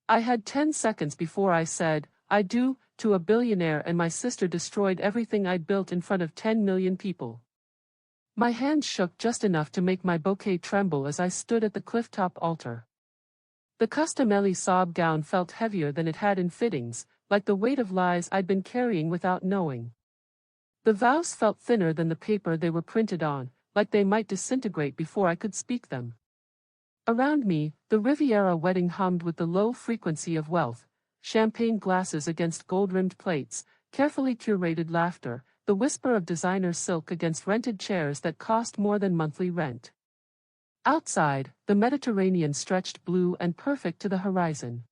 I had 10 seconds before I said, I do, to a billionaire, and my sister destroyed everything I'd built in front of 10 million people. My hands shook just enough to make my bouquet tremble as I stood at the clifftop altar. The custom Ellie sob gown felt heavier than it had in fittings, like the weight of lies I'd been carrying without knowing. The vows felt thinner than the paper they were printed on, like they might disintegrate before I could speak them. Around me, the Riviera wedding hummed with the low frequency of wealth, champagne glasses against gold-rimmed plates, carefully curated laughter, the whisper of designer silk against rented chairs that cost more than monthly rent. Outside, the Mediterranean stretched blue and perfect to the horizon.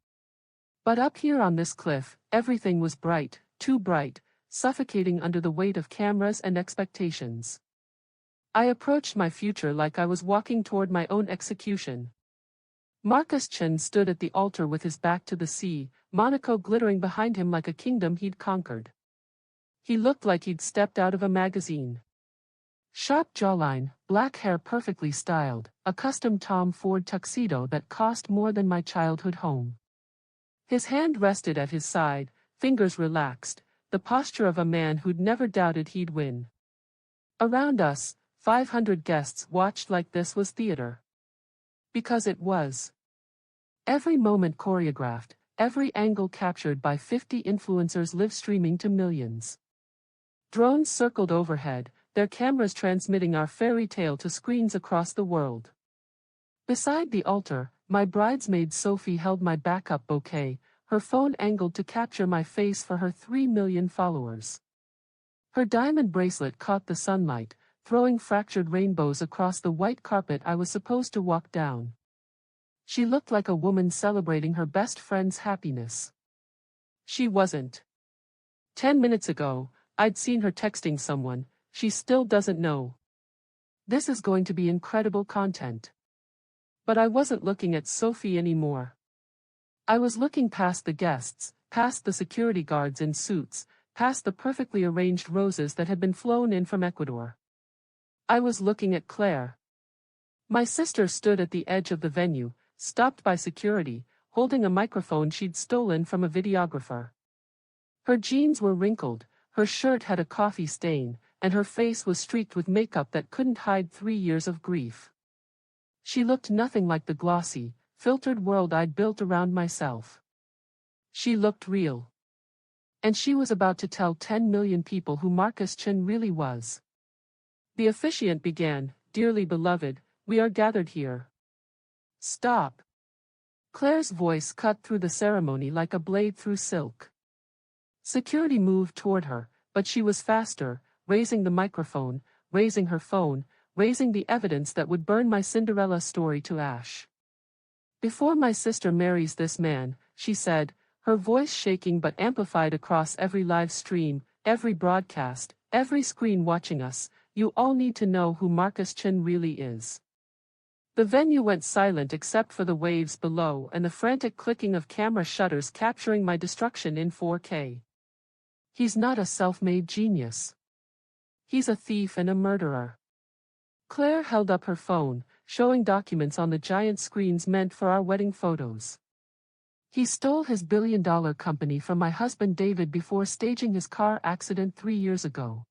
But up here on this cliff, everything was bright, too bright, suffocating under the weight of cameras and expectations. I approached my future like I was walking toward my own execution. Marcus Chen stood at the altar with his back to the sea, Monaco glittering behind him like a kingdom he'd conquered. He looked like he'd stepped out of a magazine. Sharp jawline, black hair perfectly styled, a custom Tom Ford tuxedo that cost more than my childhood home. His hand rested at his side, fingers relaxed, the posture of a man who'd never doubted he'd win. Around us, 500 guests watched like this was theater. Because it was. Every moment choreographed, every angle captured by 50 influencers live streaming to millions. Drones circled overhead, their cameras transmitting our fairy tale to screens across the world. Beside the altar, my bridesmaid Sophie held my backup bouquet, her phone angled to capture my face for her 3 million followers. Her diamond bracelet caught the sunlight, throwing fractured rainbows across the white carpet I was supposed to walk down. She looked like a woman celebrating her best friend's happiness. She wasn't. 10 minutes ago, I'd seen her texting someone. She still doesn't know. This is going to be incredible content. But I wasn't looking at Sophie anymore. I was looking past the guests, past the security guards in suits, past the perfectly arranged roses that had been flown in from Ecuador. I was looking at Claire. My sister stood at the edge of the venue, stopped by security, holding a microphone she'd stolen from a videographer. Her jeans were wrinkled, her shirt had a coffee stain, and her face was streaked with makeup that couldn't hide 3 years of grief. She looked nothing like the glossy, filtered world I'd built around myself. She looked real. And she was about to tell 10 million people who Marcus Chen really was. The officiant began, "Dearly beloved, we are gathered here." Stop. Claire's voice cut through the ceremony like a blade through silk. Security moved toward her, but she was faster, raising the microphone, raising her phone, raising the evidence that would burn my Cinderella story to ash. "Before my sister marries this man," she said, her voice shaking but amplified across every live stream, every broadcast, every screen watching us, "you all need to know who Marcus Chen really is." The venue went silent except for the waves below and the frantic clicking of camera shutters capturing my destruction in 4K. He's not a self-made genius. He's a thief and a murderer. Claire held up her phone, showing documents on the giant screens meant for our wedding photos. He stole his billion-dollar company from my husband David before staging his car accident 3 years ago.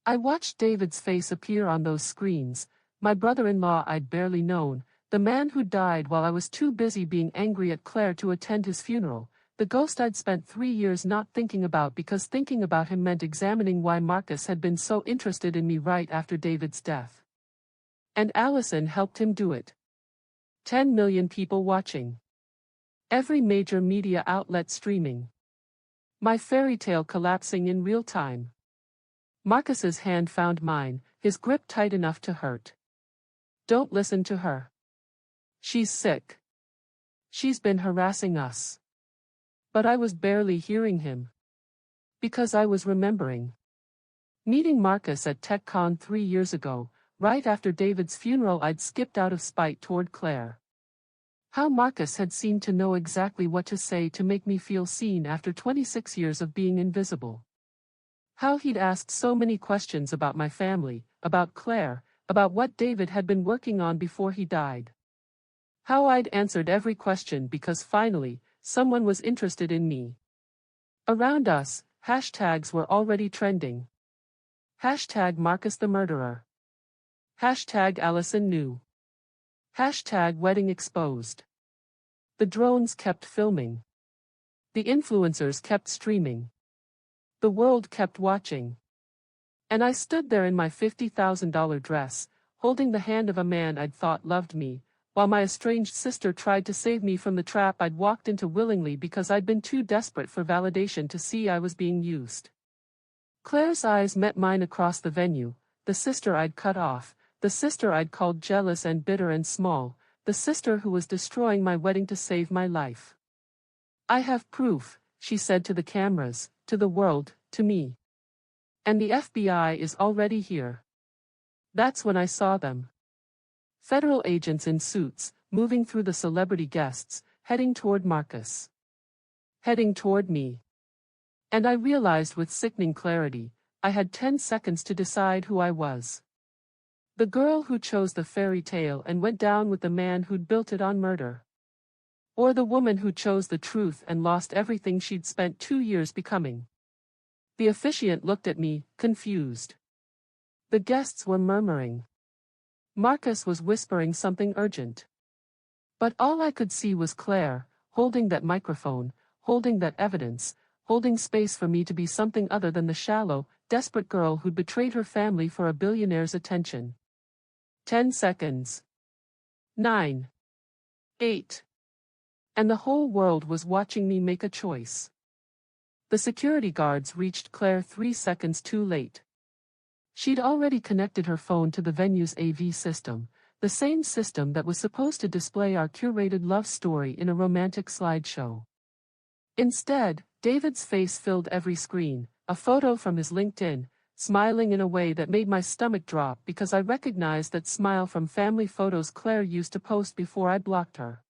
I watched David's face appear on those screens, my brother-in-law I'd barely known, the man who died while I was too busy being angry at Claire to attend his funeral, the ghost I'd spent 3 years not thinking about because thinking about him meant examining why Marcus had been so interested in me right after David's death. And Allison helped him do it. 10 million people watching. Every major media outlet streaming. My fairy tale collapsing in real time. Marcus's hand found mine, his grip tight enough to hurt. "Don't listen to her. She's sick. She's been harassing us." But I was barely hearing him. Because I was remembering. Meeting Marcus at TechCon 3 years ago, right after David's funeral, I'd skipped out of spite toward Claire. How Marcus had seemed to know exactly what to say to make me feel seen after 26 years of being invisible. How he'd asked so many questions about my family, about Claire, about what David had been working on before he died. How I'd answered every question because finally, someone was interested in me. Around us, hashtags were already trending. Hashtag Marcus the murderer. Hashtag Allison knew. Hashtag wedding exposed. The drones kept filming. The influencers kept streaming. The world kept watching. And I stood there in my $50,000 dress, holding the hand of a man I'd thought loved me, while my estranged sister tried to save me from the trap I'd walked into willingly because I'd been too desperate for validation to see I was being used. Claire's eyes met mine across the venue, the sister I'd cut off, the sister I'd called jealous and bitter and small, the sister who was destroying my wedding to save my life. I have proof, she said to the cameras, to the world, to me. And the FBI is already here. That's when I saw them. Federal agents in suits, moving through the celebrity guests, heading toward Marcus. Heading toward me. And I realized with sickening clarity, I had 10 seconds to decide who I was. The girl who chose the fairy tale and went down with the man who'd built it on murder. Or the woman who chose the truth and lost everything she'd spent 2 years becoming. The officiant looked at me, confused. The guests were murmuring. Marcus was whispering something urgent. But all I could see was Claire, holding that microphone, holding that evidence, holding space for me to be something other than the shallow, desperate girl who'd betrayed her family for a billionaire's attention. 10 seconds. 9. 8. And the whole world was watching me make a choice. The security guards reached Claire 3 seconds too late. She'd already connected her phone to the venue's AV system, the same system that was supposed to display our curated love story in a romantic slideshow. Instead, David's face filled every screen, a photo from his LinkedIn, smiling in a way that made my stomach drop because I recognized that smile from family photos Claire used to post before I blocked her.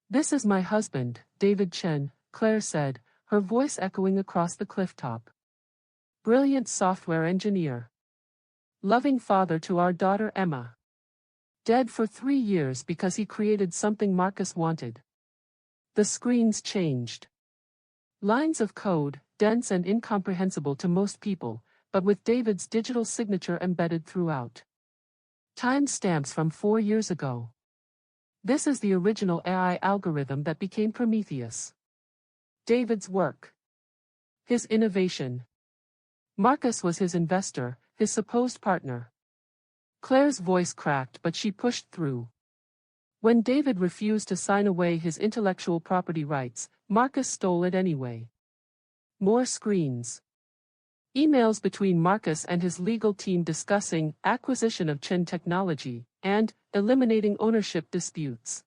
"This is my husband, David Chen," Claire said, her voice echoing across the clifftop. "Brilliant software engineer. Loving father to our daughter Emma. Dead for 3 years because he created something Marcus wanted." The screens changed. Lines of code, dense and incomprehensible to most people, but with David's digital signature embedded throughout. Timestamps from 4 years ago. This is the original AI algorithm that became Prometheus. David's work. His innovation. Marcus was his investor, his supposed partner. Claire's voice cracked, but she pushed through. When David refused to sign away his intellectual property rights, Marcus stole it anyway. More screens. Emails between Marcus and his legal team discussing acquisition of Chen technology and eliminating ownership disputes.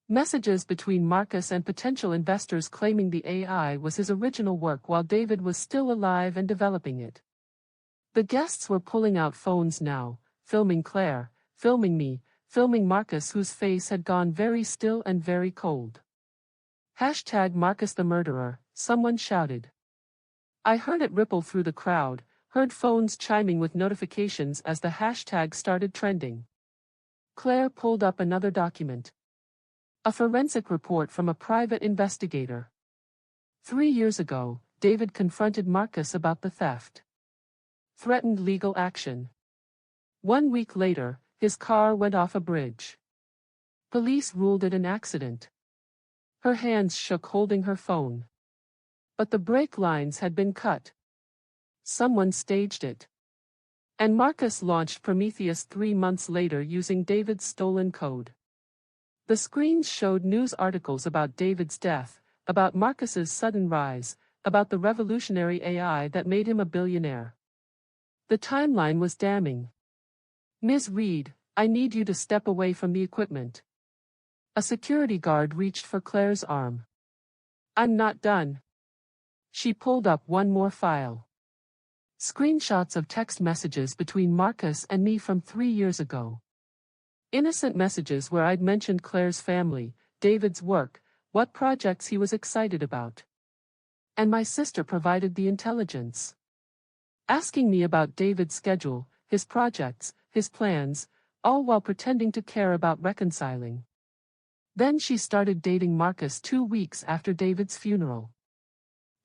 Messages between Marcus and potential investors claiming the AI was his original work while David was still alive and developing it. The guests were pulling out phones now, filming Claire, filming me, filming Marcus, whose face had gone very still and very cold. Hashtag Marcus the murderer, someone shouted. I heard it ripple through the crowd, heard phones chiming with notifications as the hashtag started trending. Claire pulled up another document. A forensic report from a private investigator. 3 years ago, David confronted Marcus about the theft. Threatened legal action. 1 week later, his car went off a bridge. Police ruled it an accident. Her hands shook holding her phone. But the brake lines had been cut. Someone staged it. And Marcus launched Prometheus 3 months later using David's stolen code. The screens showed news articles about David's death, about Marcus's sudden rise, about the revolutionary AI that made him a billionaire. The timeline was damning. "Ms. Reed, I need you to step away from the equipment." A security guard reached for Claire's arm. "I'm not done." She pulled up one more file. Screenshots of text messages between Marcus and me from 3 years ago. Innocent messages where I'd mentioned Claire's family, David's work, what projects he was excited about. And my sister provided the intelligence. Asking me about David's schedule, his projects, his plans, all while pretending to care about reconciling. Then she started dating Marcus 2 weeks after David's funeral.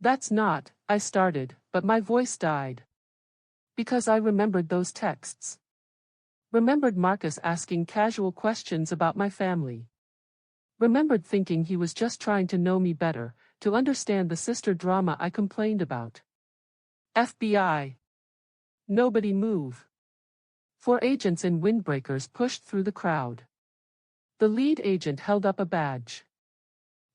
That's not, I started, but my voice died. Because I remembered those texts. Remembered Marcus asking casual questions about my family. Remembered thinking he was just trying to know me better, to understand the sister drama I complained about. FBI. Nobody move. 4 agents in windbreakers pushed through the crowd. The lead agent held up a badge.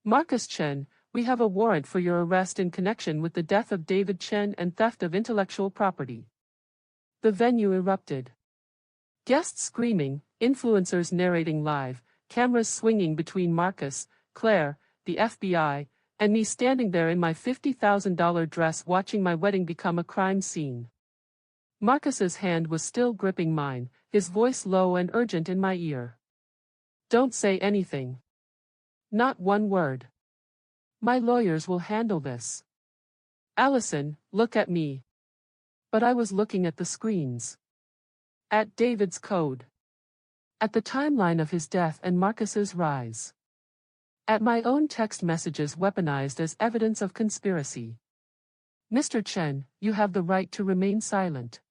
Marcus Chen, we have a warrant for your arrest in connection with the death of David Chen and theft of intellectual property. The venue erupted. Guests screaming, influencers narrating live, cameras swinging between Marcus, Claire, the FBI, and me standing there in my $50,000 dress watching my wedding become a crime scene. Marcus's hand was still gripping mine, his voice low and urgent in my ear. Don't say anything. Not one word. My lawyers will handle this. Allison, look at me. But I was looking at the screens. At David's code. At the timeline of his death and Marcus's rise. At my own text messages weaponized as evidence of conspiracy. Mr. Chen, you have the right to remain silent.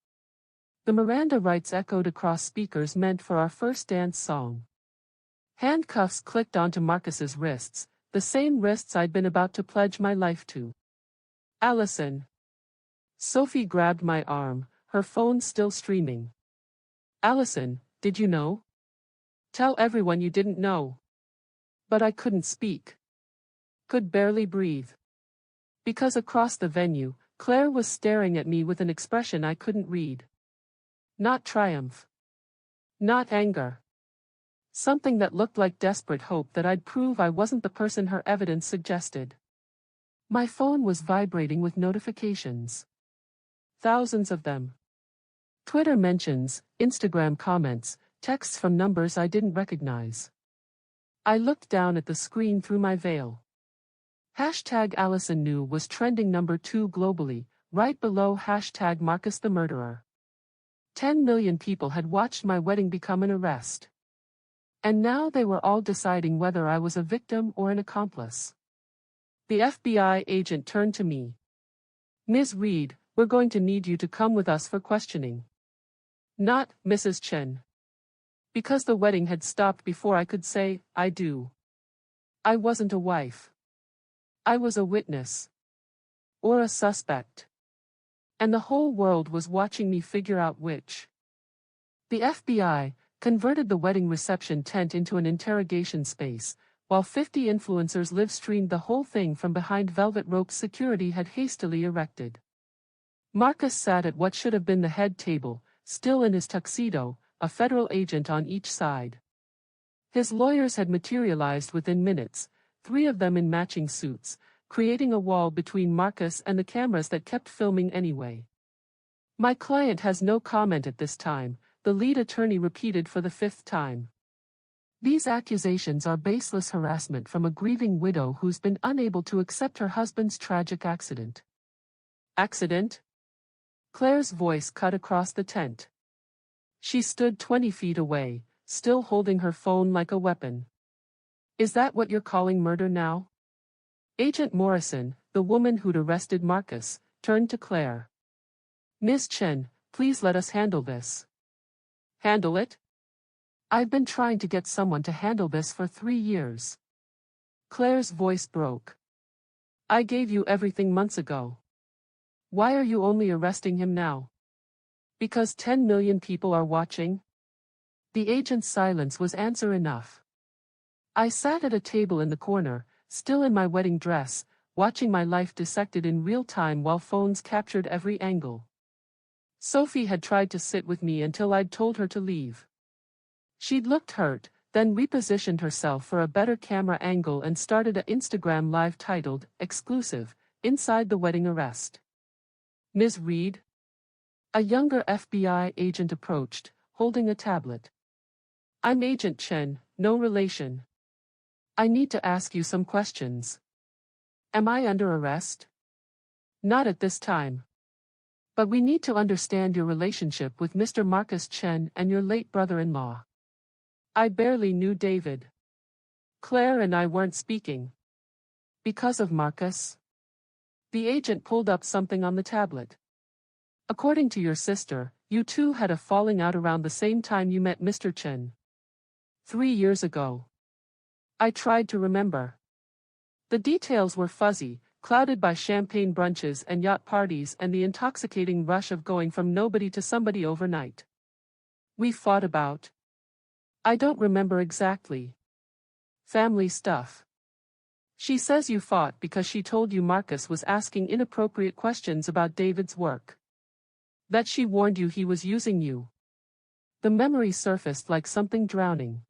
The Miranda rights echoed across speakers meant for our first dance song. Handcuffs clicked onto Marcus's wrists, the same wrists I'd been about to pledge my life to. Allison. Sophie grabbed my arm, her phone still streaming. Allison, did you know? Tell everyone you didn't know. But I couldn't speak. Could barely breathe. Because across the venue, Claire was staring at me with an expression I couldn't read. Not triumph. Not anger. Something that looked like desperate hope that I'd prove I wasn't the person her evidence suggested. My phone was vibrating with notifications. Thousands of them. Twitter mentions, Instagram comments, texts from numbers I didn't recognize. I looked down at the screen through my veil. Hashtag Allison New was trending #2 globally, right below hashtag Marcus the Murderer. 10 million people had watched my wedding become an arrest. And now they were all deciding whether I was a victim or an accomplice. The FBI agent turned to me. Ms. Reed, we're going to need you to come with us for questioning. Not, Mrs. Chen. Because the wedding had stopped before I could say, I do. I wasn't a wife. I was a witness. Or a suspect. And the whole world was watching me figure out which. The FBI converted the wedding reception tent into an interrogation space, while 50 influencers live-streamed the whole thing from behind velvet ropes security had hastily erected. Marcus sat at what should have been the head table, still in his tuxedo, a federal agent on each side. His lawyers had materialized within minutes, 3 of them in matching suits, creating a wall between Marcus and the cameras that kept filming anyway. My client has no comment at this time, the lead attorney repeated for the 5th time. These accusations are baseless harassment from a grieving widow who's been unable to accept her husband's tragic accident. Accident? Claire's voice cut across the tent. She stood 20 feet away, still holding her phone like a weapon. Is that what you're calling murder now? Agent Morrison, the woman who'd arrested Marcus, turned to Claire. Ms. Chen, please let us handle this. Handle it? I've been trying to get someone to handle this for 3 years. Claire's voice broke. I gave you everything months ago. Why are you only arresting him now? Because 10 million people are watching? The agent's silence was answer enough. I sat at a table in the corner, still in my wedding dress, watching my life dissected in real time while phones captured every angle. Sophie had tried to sit with me until I'd told her to leave. She'd looked hurt, then repositioned herself for a better camera angle and started an Instagram live titled, Exclusive, Inside the Wedding Arrest. Ms. Reed? A younger FBI agent approached, holding a tablet. I'm Agent Chen, no relation. I need to ask you some questions. Am I under arrest? Not at this time. But we need to understand your relationship with Mr. Marcus Chen and your late brother-in-law. I barely knew David. Claire and I weren't speaking. Because of Marcus? The agent pulled up something on the tablet. According to your sister, you two had a falling out around the same time you met Mr. Chen. 3 years ago. I tried to remember. The details were fuzzy, clouded by champagne brunches and yacht parties and the intoxicating rush of going from nobody to somebody overnight. We fought about. I don't remember exactly. Family stuff. She says you fought because she told you Marcus was asking inappropriate questions about David's work. That she warned you he was using you. The memory surfaced like something drowning.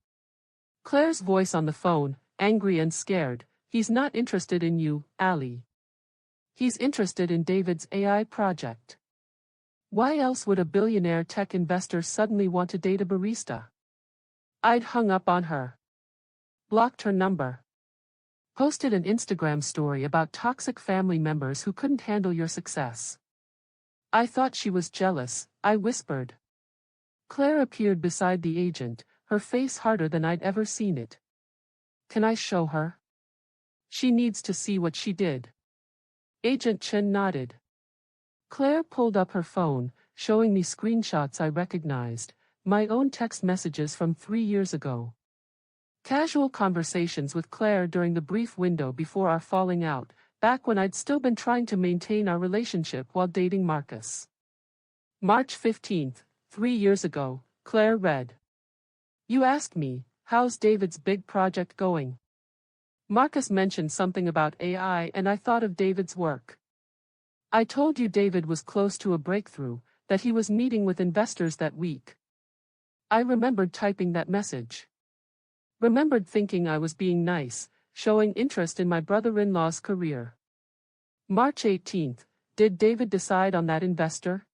Claire's voice on the phone, angry and scared. He's not interested in you, Ali. He's interested in David's AI project. Why else would a billionaire tech investor suddenly want to date a barista? I'd hung up on her. Blocked her number. Posted an Instagram story about toxic family members who couldn't handle your success. I thought she was jealous, I whispered. Claire appeared beside the agent, her face harder than I'd ever seen it. Can I show her? She needs to see what she did. Agent Chen nodded. Claire pulled up her phone, showing me screenshots I recognized, my own text messages from 3 years ago. Casual conversations with Claire during the brief window before our falling out, back when I'd still been trying to maintain our relationship while dating Marcus. March 15th, 3 years ago, Claire read. You asked me, how's David's big project going? Marcus mentioned something about AI and I thought of David's work. I told you David was close to a breakthrough, that he was meeting with investors that week. I remembered typing that message. Remembered thinking I was being nice, showing interest in my brother-in-law's career. March 18th, did David decide on that investor?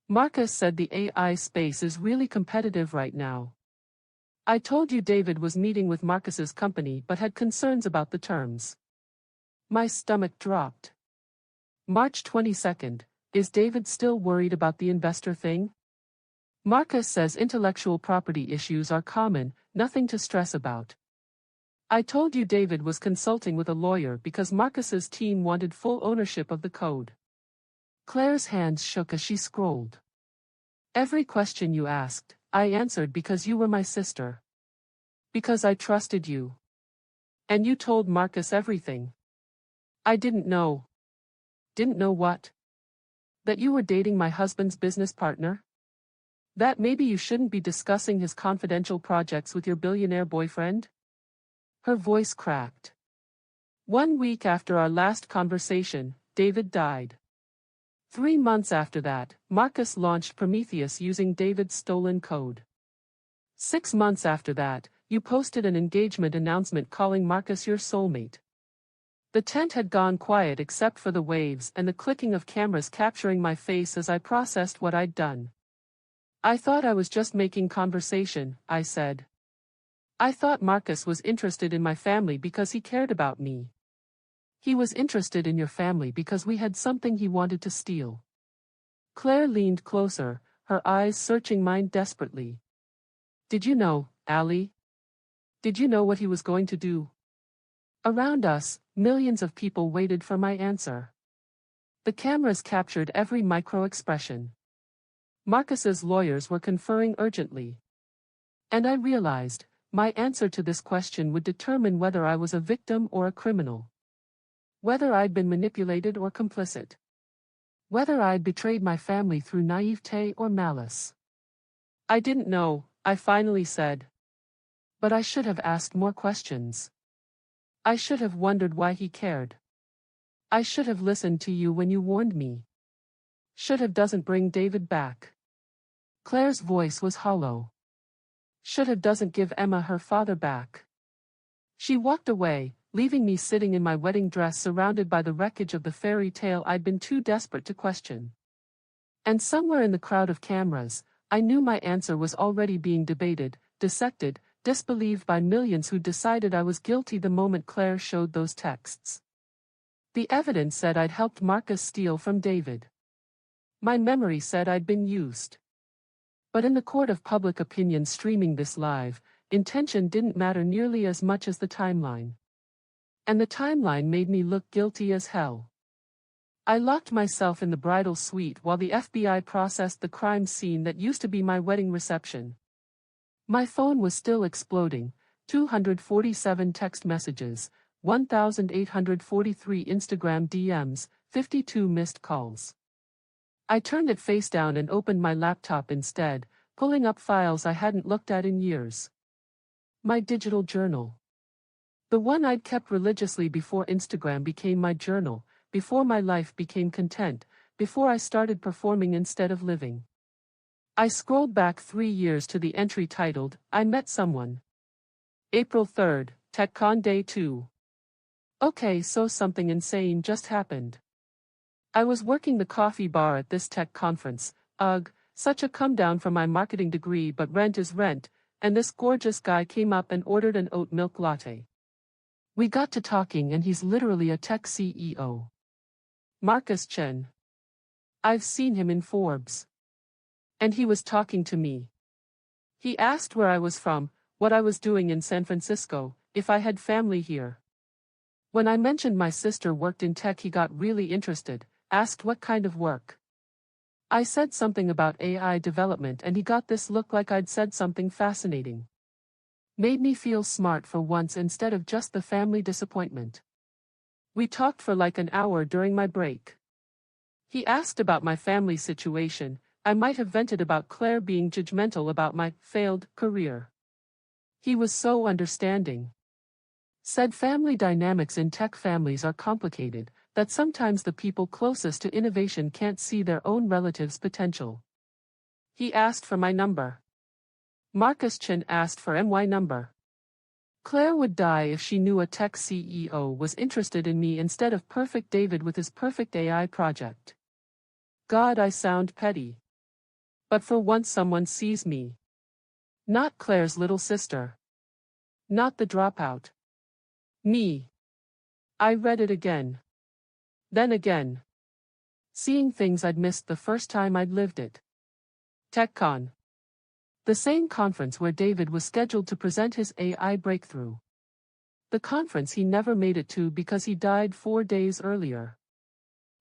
Marcus said the AI space is really competitive right now. I told you David was meeting with Marcus's company but had concerns about the terms. My stomach dropped. March 22nd, is David still worried about the investor thing? Marcus says intellectual property issues are common, nothing to stress about. I told you David was consulting with a lawyer because Marcus's team wanted full ownership of the code. Claire's hands shook as she scrolled. Every question you asked, I answered because you were my sister. Because I trusted you. And you told Marcus everything. I didn't know. Didn't know what? That you were dating my husband's business partner? That maybe you shouldn't be discussing his confidential projects with your billionaire boyfriend? Her voice cracked. 1 week after our last conversation, David died. 3 months after that, Marcus launched Prometheus using David's stolen code. 6 months after that, you posted an engagement announcement calling Marcus your soulmate. The tent had gone quiet except for the waves and the clicking of cameras capturing my face as I processed what I'd done. I thought I was just making conversation, I said. I thought Marcus was interested in my family because he cared about me. He was interested in your family because we had something he wanted to steal. Claire leaned closer, her eyes searching mine desperately. Did you know, Ali? Did you know what he was going to do? Around us, millions of people waited for my answer. The cameras captured every micro-expression. Marcus's lawyers were conferring urgently. And I realized, my answer to this question would determine whether I was a victim or a criminal. Whether I'd been manipulated or complicit. Whether I'd betrayed my family through naivete or malice. I didn't know, I finally said. But I should have asked more questions. I should have wondered why he cared. I should have listened to you when you warned me. Should have doesn't bring David back. Claire's voice was hollow. Should have doesn't give Emma her father back. She walked away, leaving me sitting in my wedding dress surrounded by the wreckage of the fairy tale I'd been too desperate to question. And somewhere in the crowd of cameras, I knew my answer was already being debated, dissected, disbelieved by millions who decided I was guilty the moment Claire showed those texts. The evidence said I'd helped Marcus steal from David. My memory said I'd been used. But in the court of public opinion streaming this live, intention didn't matter nearly as much as the timeline. And the timeline made me look guilty as hell. I locked myself in the bridal suite while the FBI processed the crime scene that used to be my wedding reception. My phone was still exploding, 247 text messages, 1,843 Instagram DMs, 52 missed calls. I turned it face down and opened my laptop instead, pulling up files I hadn't looked at in years. My digital journal. The one I'd kept religiously before Instagram became my journal, before my life became content, before I started performing instead of living. I scrolled back 3 years to the entry titled, I Met Someone. April 3rd, TechCon Day 2. Okay, so something insane just happened. I was working the coffee bar at this tech conference, ugh, such a come down from my marketing degree, but rent is rent, and this gorgeous guy came up and ordered an oat milk latte. We got to talking and he's literally a tech CEO. Marcus Chen. I've seen him in Forbes. And he was talking to me. He asked where I was from, what I was doing in San Francisco, if I had family here. When I mentioned my sister worked in tech, he got really interested, asked what kind of work. I said something about AI development and he got this look like I'd said something fascinating. Made me feel smart for once instead of just the family disappointment. We talked for like an hour during my break. He asked about my family situation. I might have vented about Claire being judgmental about my failed career. He was so understanding. Said family dynamics in tech families are complicated, that sometimes the people closest to innovation can't see their own relatives' potential. He asked for my number. Marcus Chen asked for my number. Claire would die if she knew a tech CEO was interested in me instead of perfect David with his perfect AI project. God, I sound petty. But for once someone sees me. Not Claire's little sister. Not the dropout. Me. I read it again. Then again. Seeing things I'd missed the first time I'd lived it. TechCon. The same conference where David was scheduled to present his AI breakthrough. The conference he never made it to because he died 4 days earlier.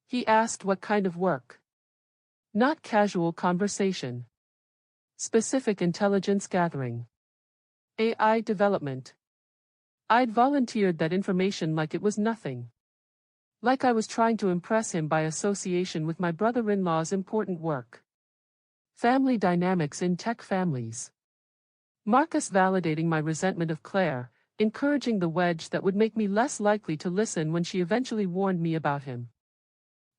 He asked what kind of work. Not casual conversation. Specific intelligence gathering. AI development. I'd volunteered that information like it was nothing. Like I was trying to impress him by association with my brother-in-law's important work. Family dynamics in tech families. Marcus validating my resentment of Claire, encouraging the wedge that would make me less likely to listen when she eventually warned me about him.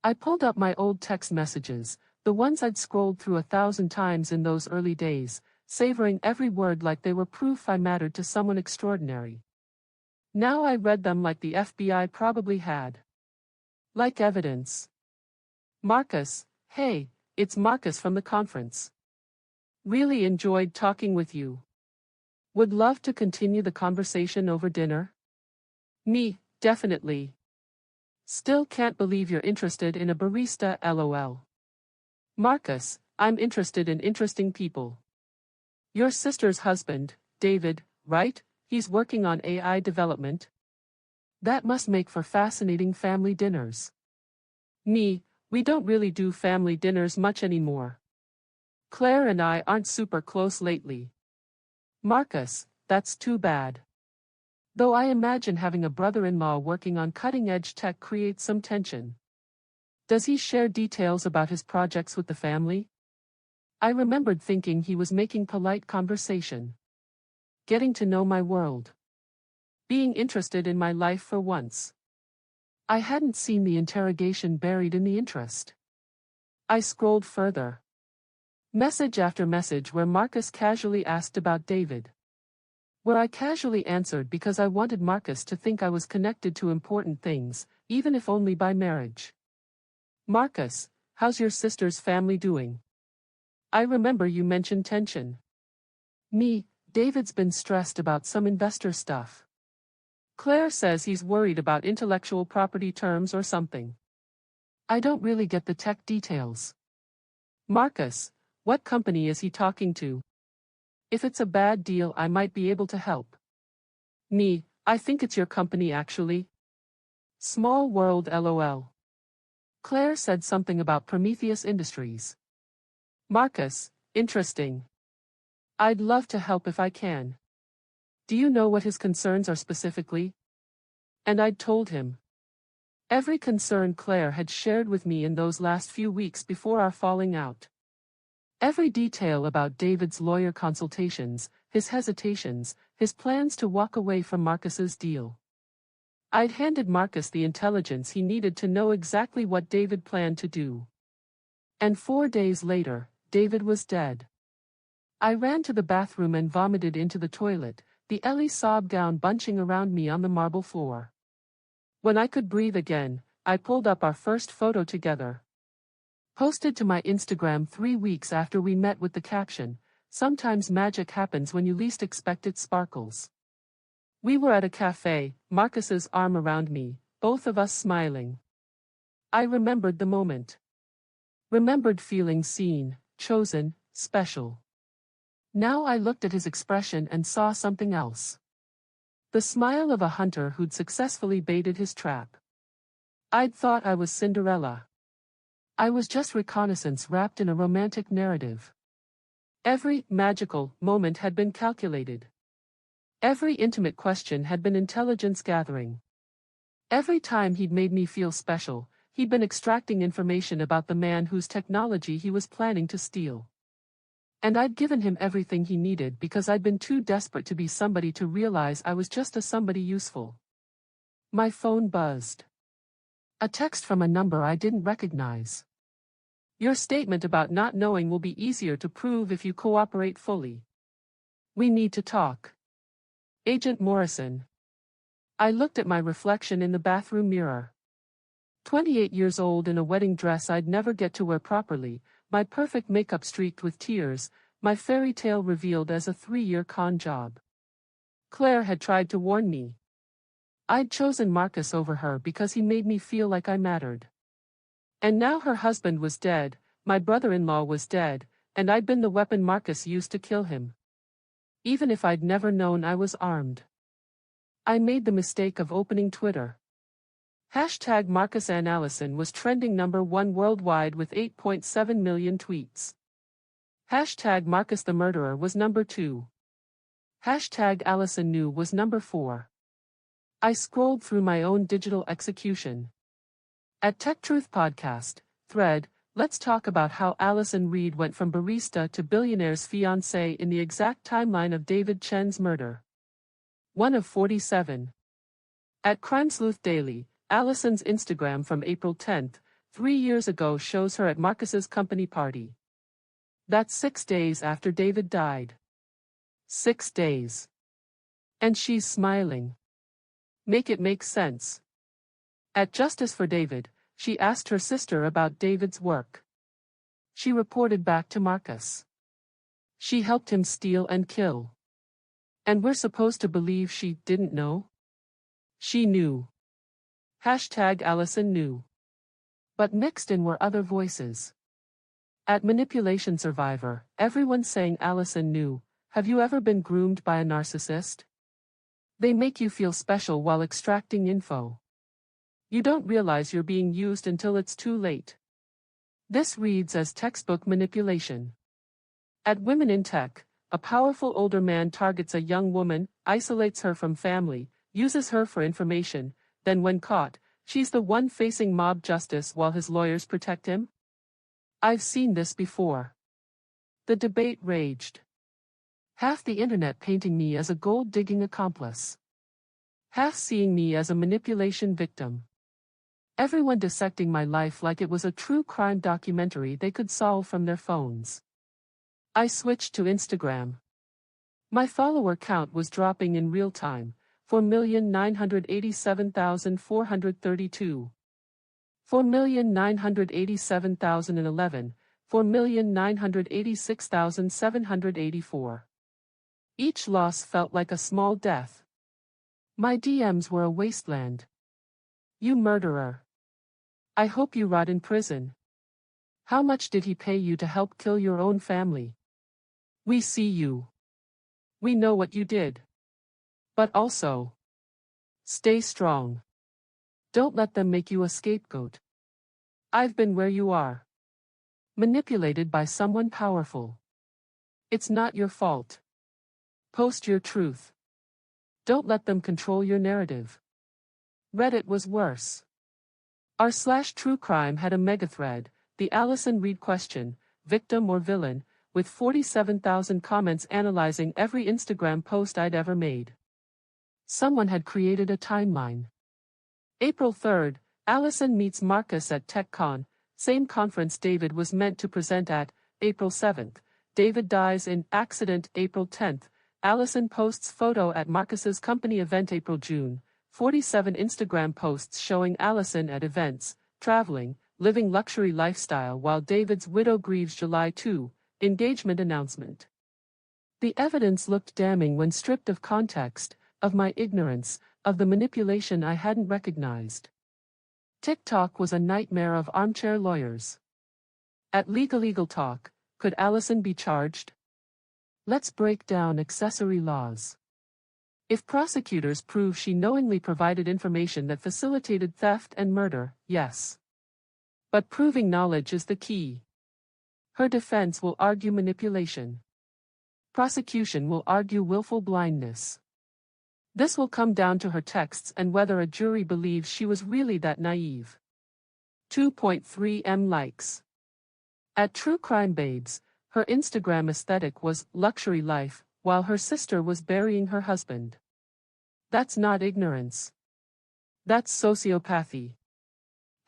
I pulled up my old text messages, the ones I'd scrolled through 1,000 times in those early days, savoring every word like they were proof I mattered to someone extraordinary. Now I read them like the FBI probably had. Like evidence. Marcus, hey, it's Marcus from the conference. Really enjoyed talking with you. Would love to continue the conversation over dinner? Me, definitely. Still can't believe you're interested in a barista, lol. Marcus, I'm interested in interesting people. Your sister's husband, David, right? He's working on AI development. That must make for fascinating family dinners. Me, we don't really do family dinners much anymore. Claire and I aren't super close lately. Marcus, that's too bad. Though I imagine having a brother-in-law working on cutting-edge tech creates some tension. Does he share details about his projects with the family? I remembered thinking he was making polite conversation. Getting to know my world. Being interested in my life for once. I hadn't seen the interrogation buried in the interest. I scrolled further. Message after message where Marcus casually asked about David. Where I casually answered because I wanted Marcus to think I was connected to important things, even if only by marriage. Marcus, how's your sister's family doing? I remember you mentioned tension. Me, David's been stressed about some investor stuff. Claire says he's worried about intellectual property terms or something. I don't really get the tech details. Marcus, what company is he talking to? If it's a bad deal, I might be able to help. Me, I think it's your company actually. Small world lol. Claire said something about Prometheus Industries. Marcus, interesting. I'd love to help if I can. Do you know what his concerns are specifically? And I'd told him every concern Claire had shared with me in those last few weeks before our falling out. Every detail about David's lawyer consultations, his hesitations, his plans to walk away from Marcus's deal. I'd handed Marcus the intelligence he needed to know exactly what David planned to do. And 4 days later, David was dead. I ran to the bathroom and vomited into the toilet, the Ellie sob gown bunching around me on the marble floor. When I could breathe again, I pulled up our first photo together. Posted to my Instagram 3 weeks after we met with the caption, "Sometimes magic happens when you least expect it sparkles." We were at a cafe, Marcus's arm around me, both of us smiling. I remembered the moment. Remembered feeling seen, chosen, special. Now I looked at his expression and saw something else. The smile of a hunter who'd successfully baited his trap. I'd thought I was Cinderella. I was just reconnaissance wrapped in a romantic narrative. Every magical moment had been calculated. Every intimate question had been intelligence gathering. Every time he'd made me feel special, he'd been extracting information about the man whose technology he was planning to steal. And I'd given him everything he needed because I'd been too desperate to be somebody to realize I was just a somebody useful. My phone buzzed. A text from a number I didn't recognize. "Your statement about not knowing will be easier to prove if you cooperate fully. We need to talk. Agent Morrison." I looked at my reflection in the bathroom mirror. 28 years old in a wedding dress I'd never get to wear properly, my perfect makeup streaked with tears, my fairy tale revealed as a 3-year con job. Claire had tried to warn me. I'd chosen Marcus over her because he made me feel like I mattered. And now her husband was dead, my brother-in-law was dead, and I'd been the weapon Marcus used to kill him. Even if I'd never known I was armed. I made the mistake of opening Twitter. Hashtag Marcus and Allison was trending #1 worldwide with 8.7 million tweets. Hashtag Marcus the murderer was #2. Hashtag Allison knew was #4. I scrolled through my own digital execution. At Tech Truth Podcast, thread, let's talk about how Allison Reed went from barista to Billionaire's fiancé in the exact timeline of David Chen's murder. 1 of 47. At Crime Sleuth Daily, Allison's Instagram from April 10th, 3 years ago shows her at Marcus's company party. That's 6 days after David died. 6 days. And she's smiling. Make it make sense. At Justice for David, she asked her sister about David's work. She reported back to Marcus. She helped him steal and kill. And we're supposed to believe she didn't know? She knew. Hashtag Allison knew. But mixed in were other voices. At Manipulation Survivor, everyone's saying Allison knew. Have you ever been groomed by a narcissist? They make you feel special while extracting info. You don't realize you're being used until it's too late. This reads as textbook manipulation. At Women in Tech, a powerful older man targets a young woman, isolates her from family, uses her for information, then when caught, she's the one facing mob justice while his lawyers protect him? I've seen this before. The debate raged. Half the internet painting me as a gold-digging accomplice. Half seeing me as a manipulation victim. Everyone dissecting my life like it was a true crime documentary they could solve from their phones. I switched to Instagram. My follower count was dropping in real time, 4,987,432. 4,987,011, 4,986,784. Each loss felt like a small death. My DMs were a wasteland. You murderer. I hope you rot in prison. How much did he pay you to help kill your own family? We see you. We know what you did. But also, stay strong. Don't let them make you a scapegoat. I've been where you are. Manipulated by someone powerful. It's not your fault. Post your truth. Don't let them control your narrative. Reddit was worse. r/true crime had a megathread, the Allison Reed question, victim or villain, with 47,000 comments analyzing every Instagram post I'd ever made. Someone had created a timeline. April 3rd, Allison meets Marcus at TechCon, same conference David was meant to present at. April 7th, David dies in accident. April 10th, Allison posts photo at Marcus's company event. April-June, 47 Instagram posts showing Allison at events, traveling, living luxury lifestyle while David's widow grieves. July 2, engagement announcement. The evidence looked damning when stripped of context, of my ignorance, of the manipulation I hadn't recognized. TikTok was a nightmare of armchair lawyers. At Legal Talk, could Allison be charged? Let's break down accessory laws. If prosecutors prove she knowingly provided information that facilitated theft and murder, yes. But proving knowledge is the key. Her defense will argue manipulation. Prosecution will argue willful blindness. This will come down to her texts and whether a jury believes she was really that naive. 2.3 M likes. At True Crime Babes, her Instagram aesthetic was luxury life, while her sister was burying her husband. That's not ignorance. That's sociopathy.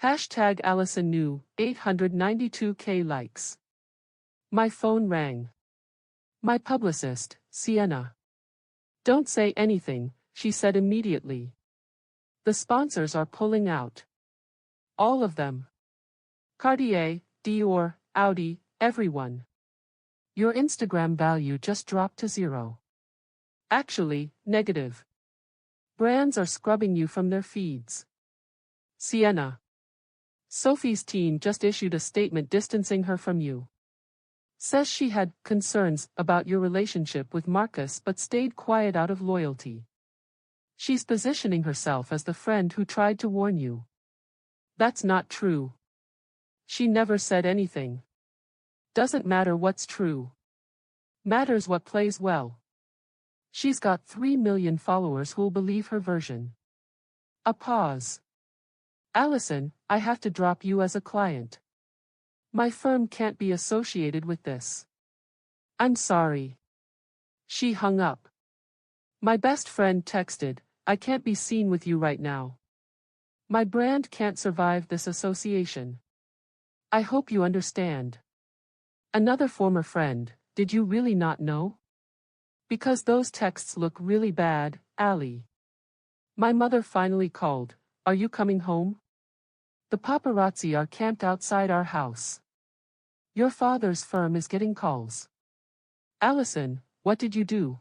Hashtag Allison knew, 892K likes. My phone rang. My publicist, Sienna. Don't say anything, she said immediately. The sponsors are pulling out. All of them. Cartier, Dior, Audi, everyone. Your Instagram value just dropped to 0. Actually, negative. Brands are scrubbing you from their feeds. Sienna. Sophie's team just issued a statement distancing her from you. Says she had concerns about your relationship with Marcus but stayed quiet out of loyalty. She's positioning herself as the friend who tried to warn you. That's not true. She never said anything. Doesn't matter what's true. Matters what plays well. She's got 3 million followers who'll believe her version. A pause. Allison, I have to drop you as a client. My firm can't be associated with this. I'm sorry. She hung up. My best friend texted, I can't be seen with you right now. My brand can't survive this association. I hope you understand. Another former friend, did you really not know? Because those texts look really bad, Allie. My mother finally called, are you coming home? The paparazzi are camped outside our house. Your father's firm is getting calls. Allison, what did you do?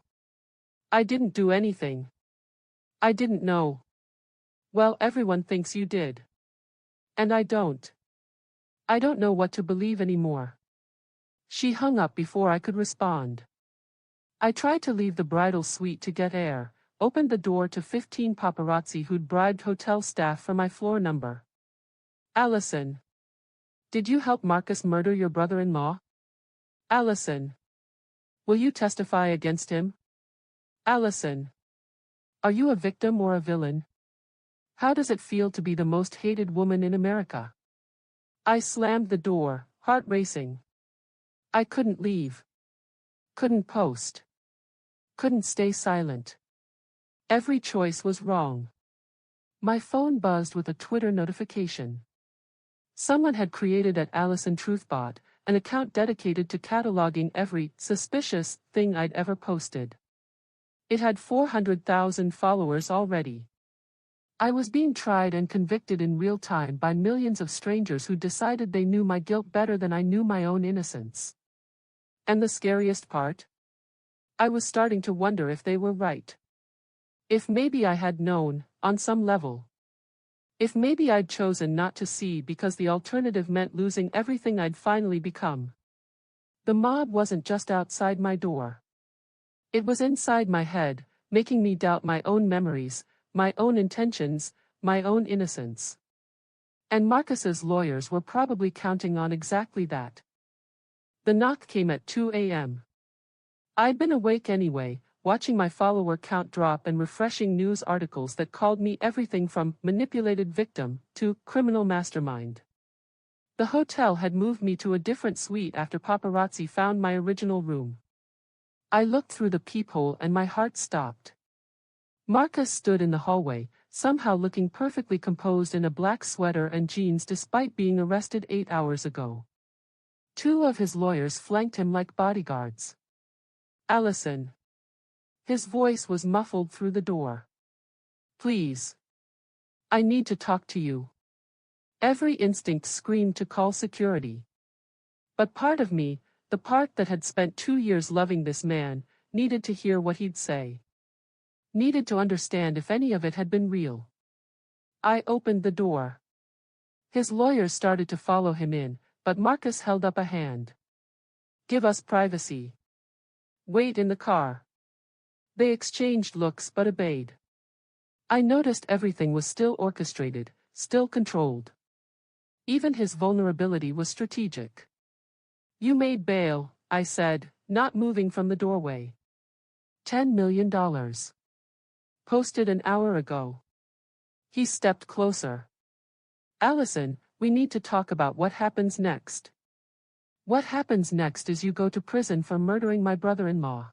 I didn't do anything. I didn't know. Well, everyone thinks you did. And I don't. I don't know what to believe anymore. She hung up before I could respond. I tried to leave the bridal suite to get air, opened the door to 15 paparazzi who'd bribed hotel staff for my floor number. Allison. Did you help Marcus murder your brother-in-law? Allison. Will you testify against him? Allison. Are you a victim or a villain? How does it feel to be the most hated woman in America? I slammed the door, heart racing. I couldn't leave. Couldn't post. Couldn't stay silent. Every choice was wrong. My phone buzzed with a Twitter notification. Someone had created at Allison Truthbot, an account dedicated to cataloging every suspicious thing I'd ever posted. It had 400,000 followers already. I was being tried and convicted in real time by millions of strangers who decided they knew my guilt better than I knew my own innocence. And the scariest part? I was starting to wonder if they were right. If maybe I had known, on some level. If maybe I'd chosen not to see because the alternative meant losing everything I'd finally become. The mob wasn't just outside my door. It was inside my head, making me doubt my own memories, my own intentions, my own innocence. And Marcus's lawyers were probably counting on exactly that. The knock came at 2 a.m. I'd been awake anyway, watching my follower count drop and refreshing news articles that called me everything from manipulated victim to criminal mastermind. The hotel had moved me to a different suite after paparazzi found my original room. I looked through the peephole and my heart stopped. Marcus stood in the hallway, somehow looking perfectly composed in a black sweater and jeans despite being arrested 8 hours ago. 2 of his lawyers flanked him like bodyguards. Allison. His voice was muffled through the door. Please. I need to talk to you. Every instinct screamed to call security. But part of me, the part that had spent 2 years loving this man, needed to hear what he'd say. Needed to understand if any of it had been real. I opened the door. His lawyers started to follow him in, but Marcus held up a hand. Give us privacy. Wait in the car. They exchanged looks but obeyed. I noticed everything was still orchestrated, still controlled. Even his vulnerability was strategic. You made bail, I said, not moving from the doorway. $10 million. Posted an hour ago. He stepped closer. Allison, we need to talk about what happens next. What happens next is you go to prison for murdering my brother-in-law.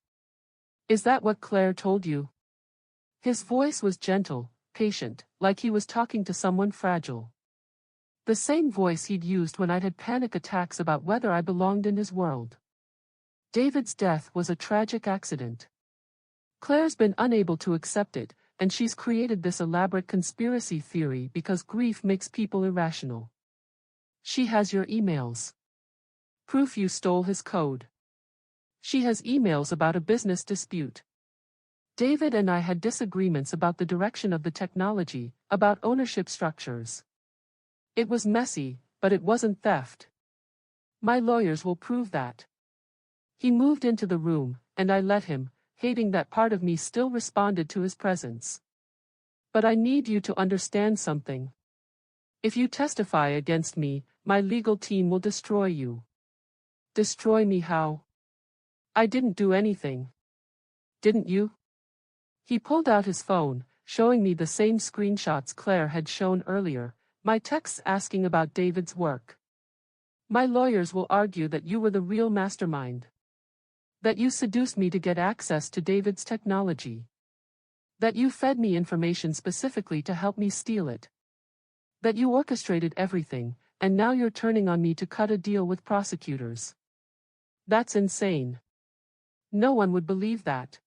Is that what Claire told you? His voice was gentle, patient, like he was talking to someone fragile. The same voice he'd used when I'd had panic attacks about whether I belonged in his world. David's death was a tragic accident. Claire's been unable to accept it, and she's created this elaborate conspiracy theory because grief makes people irrational. She has your emails. Proof you stole his code. She has emails about a business dispute. David and I had disagreements about the direction of the technology, about ownership structures. It was messy, but it wasn't theft. My lawyers will prove that. He moved into the room, and I let him, hating that part of me still responded to his presence. But I need you to understand something. If you testify against me, my legal team will destroy you. Destroy me how? I didn't do anything. Didn't you? He pulled out his phone, showing me the same screenshots Claire had shown earlier, my texts asking about David's work. My lawyers will argue that you were the real mastermind. That you seduced me to get access to David's technology. That you fed me information specifically to help me steal it. That you orchestrated everything, and now you're turning on me to cut a deal with prosecutors. That's insane. No one would believe that.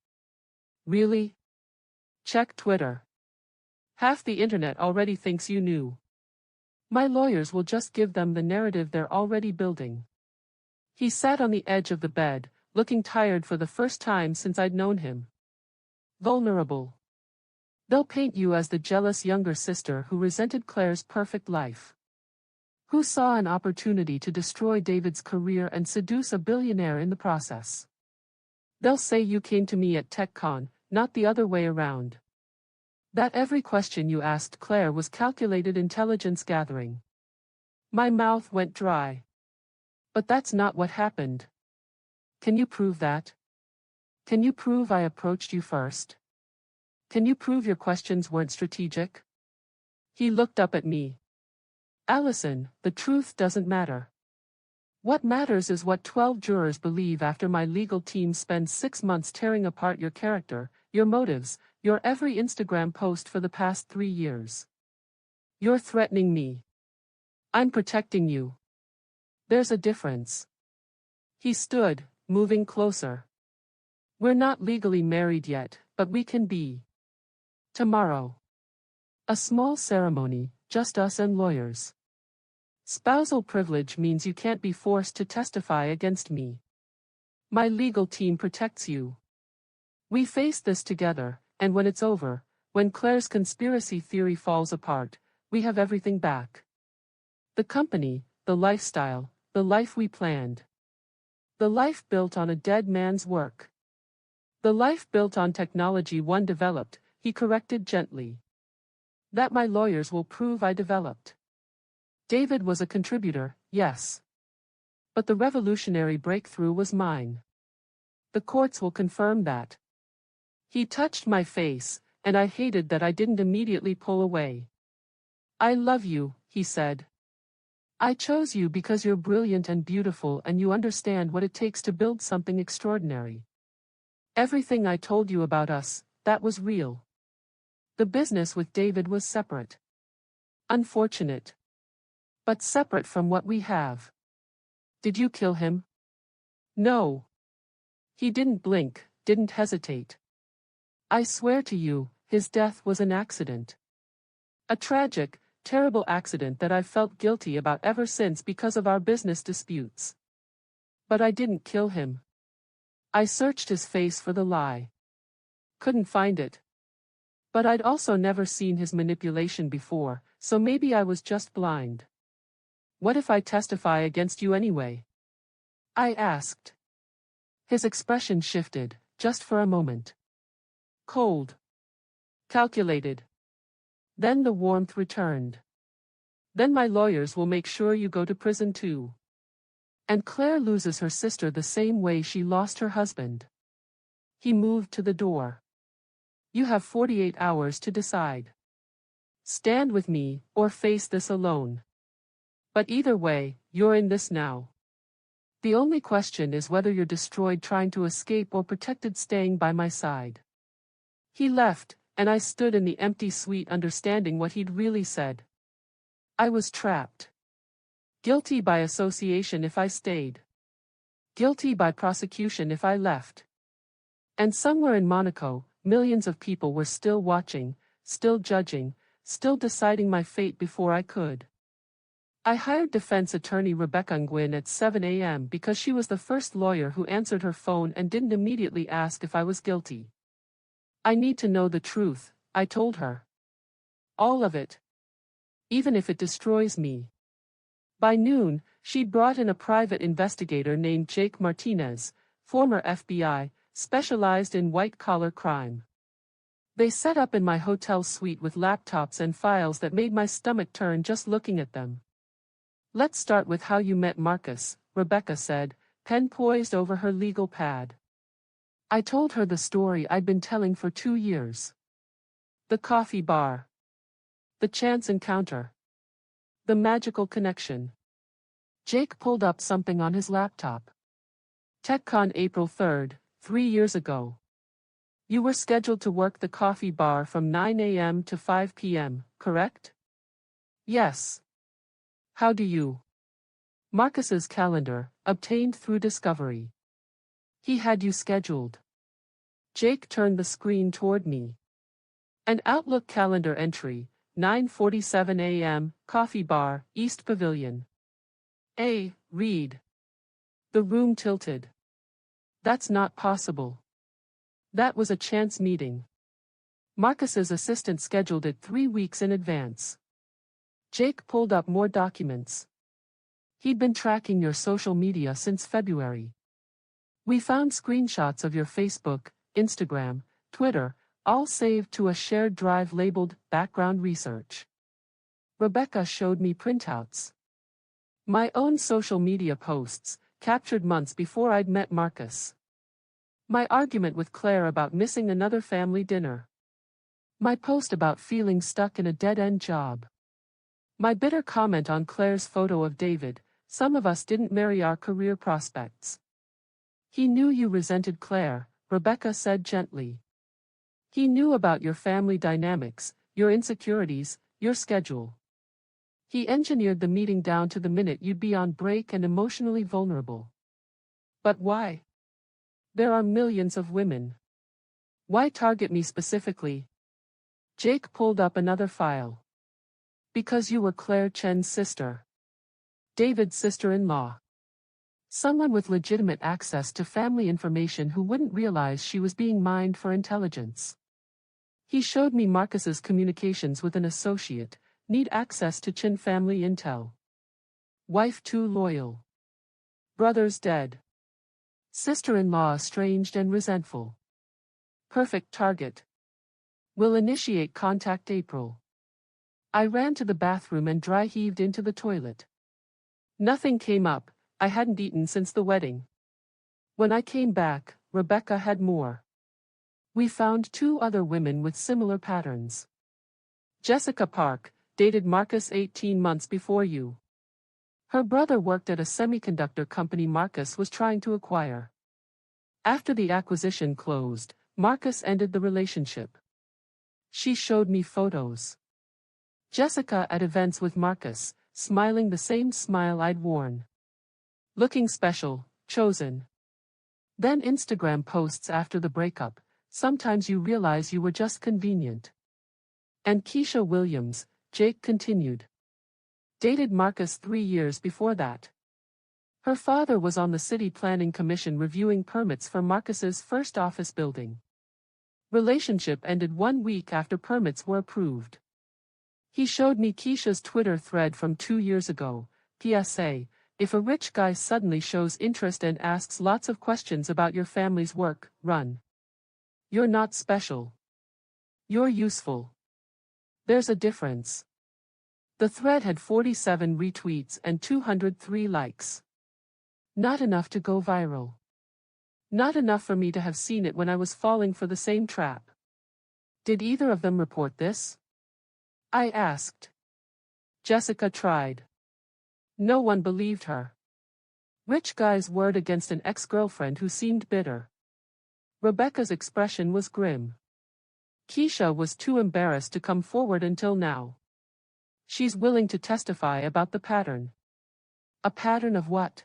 Really? Check Twitter. Half the internet already thinks you knew. My lawyers will just give them the narrative they're already building. He sat on the edge of the bed, looking tired for the first time since I'd known him. Vulnerable. They'll paint you as the jealous younger sister who resented Claire's perfect life. Who saw an opportunity to destroy David's career and seduce a billionaire in the process. They'll say you came to me at TechCon, not the other way around. That every question you asked Claire was calculated intelligence gathering. My mouth went dry. But that's not what happened. Can you prove that? Can you prove I approached you first? Can you prove your questions weren't strategic? He looked up at me. Allison, the truth doesn't matter. What matters is what 12 jurors believe after my legal team spends 6 months tearing apart your character, your motives, your every Instagram post for the past 3 years. You're threatening me. I'm protecting you. There's a difference. He stood, moving closer. We're not legally married yet, but we can be. Tomorrow. A small ceremony, just us and lawyers. Spousal privilege means you can't be forced to testify against me. My legal team protects you. We face this together, and when it's over, when Claire's conspiracy theory falls apart, we have everything back. The company, the lifestyle, the life we planned. The life built on a dead man's work. The life built on technology one developed, he corrected gently. That my lawyers will prove I developed. David was a contributor, yes. But the revolutionary breakthrough was mine. The courts will confirm that. He touched my face, and I hated that I didn't immediately pull away. I love you, he said. I chose you because you're brilliant and beautiful and you understand what it takes to build something extraordinary. Everything I told you about us, that was real. The business with David was separate. Unfortunate. But separate from what we have. Did you kill him? No. He didn't blink, didn't hesitate. I swear to you, his death was an accident. A tragic, terrible accident that I've felt guilty about ever since because of our business disputes. But I didn't kill him. I searched his face for the lie. Couldn't find it. But I'd also never seen his manipulation before, so maybe I was just blind. What if I testify against you anyway? I asked. His expression shifted, just for a moment. Cold. Calculated. Then the warmth returned. Then my lawyers will make sure you go to prison too. And Claire loses her sister the same way she lost her husband. He moved to the door. You have 48 hours to decide. Stand with me, or face this alone. But either way, you're in this now. The only question is whether you're destroyed trying to escape or protected staying by my side. He left, and I stood in the empty suite understanding what he'd really said. I was trapped. Guilty by association if I stayed. Guilty by prosecution if I left. And somewhere in Monaco, millions of people were still watching, still judging, still deciding my fate before I could. I hired defense attorney Rebecca Nguyen at 7 a.m. because she was the first lawyer who answered her phone and didn't immediately ask if I was guilty. I need to know the truth, I told her. All of it. Even if it destroys me. By noon, she'd brought in a private investigator named Jake Martinez, former FBI, specialized in white-collar crime. They set up in my hotel suite with laptops and files that made my stomach turn just looking at them. Let's start with how you met Marcus, Rebecca said, pen poised over her legal pad. I told her the story I'd been telling for 2 years. The coffee bar. The chance encounter. The magical connection. Jake pulled up something on his laptop. TechCon April 3rd, 3 years ago. You were scheduled to work the coffee bar from 9 a.m. to 5 p.m., correct? Yes. How do you? Marcus's calendar, obtained through Discovery. He had you scheduled. Jake turned the screen toward me. An Outlook calendar entry, 9:47 a.m., coffee bar, East Pavilion. Read. The room tilted. That's not possible. That was a chance meeting. Marcus's assistant scheduled it 3 weeks in advance. Jake pulled up more documents. He'd been tracking your social media since February. We found screenshots of your Facebook, Instagram, Twitter, all saved to a shared drive labeled Background Research. Rebecca showed me printouts. My own social media posts, captured months before I'd met Marcus. My argument with Claire about missing another family dinner. My post about feeling stuck in a dead-end job. My bitter comment on Claire's photo of David, some of us didn't marry our career prospects. He knew you resented Claire, Rebecca said gently. He knew about your family dynamics, your insecurities, your schedule. He engineered the meeting down to the minute you'd be on break and emotionally vulnerable. But why? There are millions of women. Why target me specifically? Jake pulled up another file. Because you were Claire Chen's sister. David's sister-in-law. Someone with legitimate access to family information who wouldn't realize she was being mined for intelligence. He showed me Marcus's communications with an associate, need access to Chen family intel. Wife too loyal. Brothers dead. Sister-in-law estranged and resentful. Perfect target. Will initiate contact April. I ran to the bathroom and dry heaved into the toilet. Nothing came up. I hadn't eaten since the wedding. When I came back, Rebecca had more. We found 2 other women with similar patterns. Jessica Park, dated Marcus 18 months before you. Her brother worked at a semiconductor company Marcus was trying to acquire. After the acquisition closed, Marcus ended the relationship. She showed me photos. Jessica at events with Marcus, smiling the same smile I'd worn. Looking special, chosen. Then Instagram posts after the breakup. Sometimes you realize you were just convenient. And Keisha Williams, Jake continued. Dated Marcus 3 years before that. Her father was on the City Planning Commission reviewing permits for Marcus's first office building. Relationship ended 1 week after permits were approved. He showed me Keisha's Twitter thread from 2 years ago. PSA, if a rich guy suddenly shows interest and asks lots of questions about your family's work, run. You're not special. You're useful. There's a difference. The thread had 47 retweets and 203 likes. Not enough to go viral. Not enough for me to have seen it when I was falling for the same trap. Did either of them report this? I asked. Jessica tried. No one believed her. Rich guy's word against an ex-girlfriend who seemed bitter. Rebecca's expression was grim. Keisha was too embarrassed to come forward until now. She's willing to testify about the pattern. A pattern of what?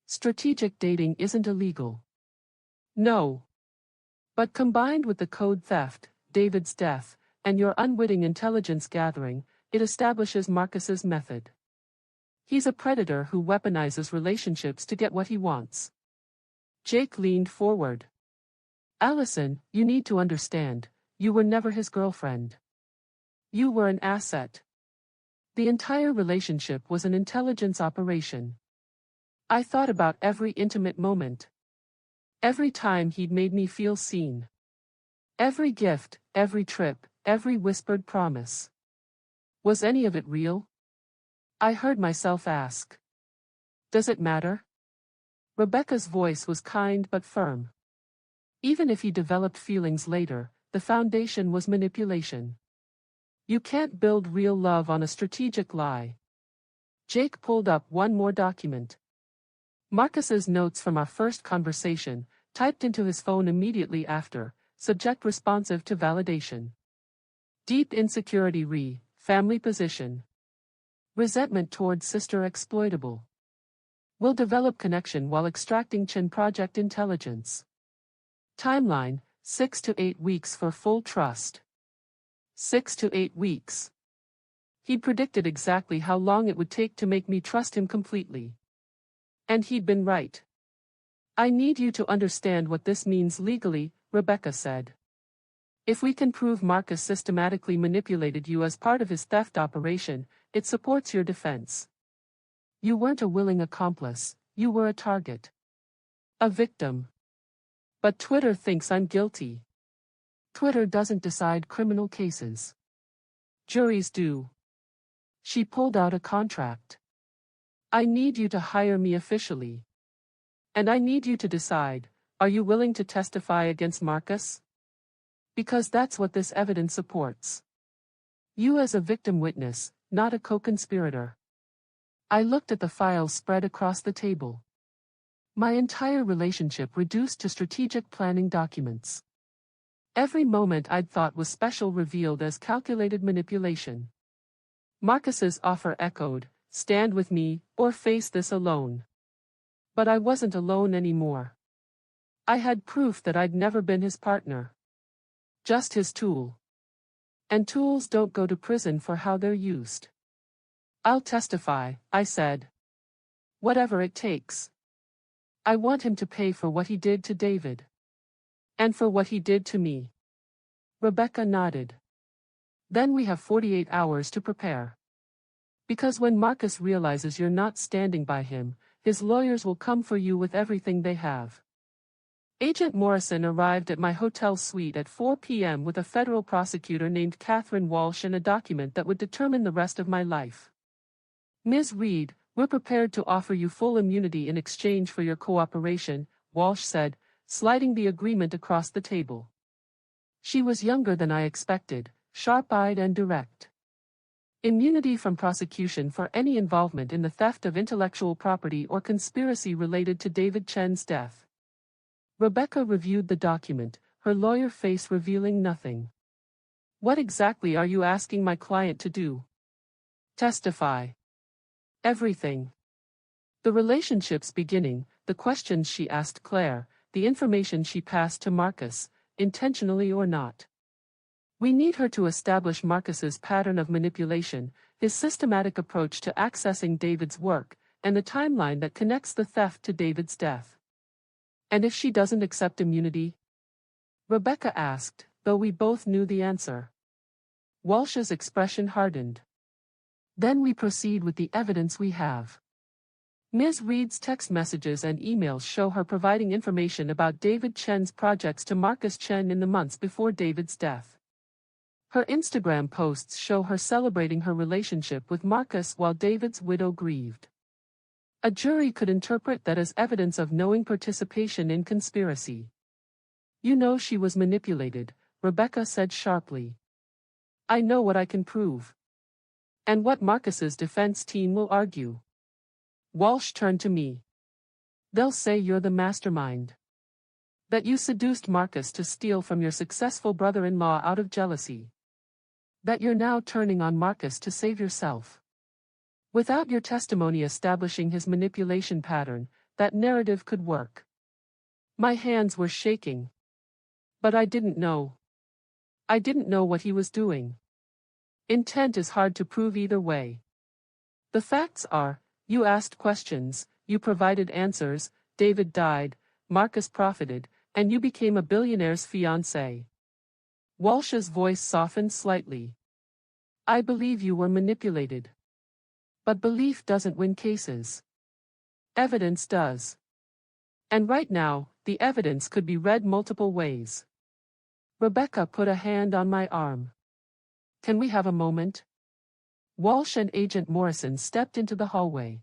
Strategic dating isn't illegal. No. But combined with the code theft, David's death, and your unwitting intelligence gathering, it establishes Marcus's method. He's a predator who weaponizes relationships to get what he wants. Jake leaned forward. Allison, you need to understand, you were never his girlfriend. You were an asset. The entire relationship was an intelligence operation. I thought about every intimate moment. Every time he'd made me feel seen. Every gift, every trip, every whispered promise. Was any of it real? I heard myself ask. Does it matter? Rebecca's voice was kind but firm. Even if he developed feelings later, the foundation was manipulation. You can't build real love on a strategic lie. Jake pulled up one more document. Marcus's notes from our first conversation, typed into his phone immediately after, subject responsive to validation. Deep insecurity family position. Resentment towards sister exploitable. Will develop connection while extracting Chen project intelligence. Timeline, 6 to 8 weeks for full trust. 6 to 8 weeks. He'd predicted exactly how long it would take to make me trust him completely. And he'd been right. I need you to understand what this means legally, Rebecca said. If we can prove Marcus systematically manipulated you as part of his theft operation, it supports your defense. You weren't a willing accomplice, you were a target. A victim. But Twitter thinks I'm guilty. Twitter doesn't decide criminal cases. Juries do. She pulled out a contract. I need you to hire me officially. And I need you to decide, are you willing to testify against Marcus? Because that's what this evidence supports. You as a victim witness, not a co-conspirator. I looked at the files spread across the table. My entire relationship reduced to strategic planning documents. Every moment I'd thought was special revealed as calculated manipulation. Marcus's offer echoed, stand with me, or face this alone. But I wasn't alone anymore. I had proof that I'd never been his partner. Just his tool. And tools don't go to prison for how they're used. I'll testify, I said. Whatever it takes. I want him to pay for what he did to David. And for what he did to me. Rebecca nodded. Then we have 48 hours to prepare. Because when Marcus realizes you're not standing by him, his lawyers will come for you with everything they have. Agent Morrison arrived at my hotel suite at 4 p.m. with a federal prosecutor named Catherine Walsh and a document that would determine the rest of my life. Ms. Reed, we're prepared to offer you full immunity in exchange for your cooperation, Walsh said, sliding the agreement across the table. She was younger than I expected, sharp-eyed and direct. Immunity from prosecution for any involvement in the theft of intellectual property or conspiracy related to David Chen's death. Rebecca reviewed the document, her lawyer face revealing nothing. What exactly are you asking my client to do? Testify. Everything. The relationship's beginning, the questions she asked Claire, the information she passed to Marcus, intentionally or not. We need her to establish Marcus's pattern of manipulation, his systematic approach to accessing David's work, and the timeline that connects the theft to David's death. And if she doesn't accept immunity? Rebecca asked, though we both knew the answer. Walsh's expression hardened. Then we proceed with the evidence we have. Ms. Reed's text messages and emails show her providing information about David Chen's projects to Marcus Chen in the months before David's death. Her Instagram posts show her celebrating her relationship with Marcus while David's widow grieved. A jury could interpret that as evidence of knowing participation in conspiracy. You know she was manipulated, Rebecca said sharply. I know what I can prove. And what Marcus's defense team will argue. Walsh turned to me. They'll say you're the mastermind. That you seduced Marcus to steal from your successful brother-in-law out of jealousy. That you're now turning on Marcus to save yourself. Without your testimony establishing his manipulation pattern, that narrative could work. My hands were shaking. But I didn't know. I didn't know what he was doing. Intent is hard to prove either way. The facts are, you asked questions, you provided answers, David died, Marcus profited, and you became a billionaire's fiancé. Walsh's voice softened slightly. I believe you were manipulated. But belief doesn't win cases. Evidence does. And right now, the evidence could be read multiple ways. Rebecca put a hand on my arm. Can we have a moment? Walsh and Agent Morrison stepped into the hallway.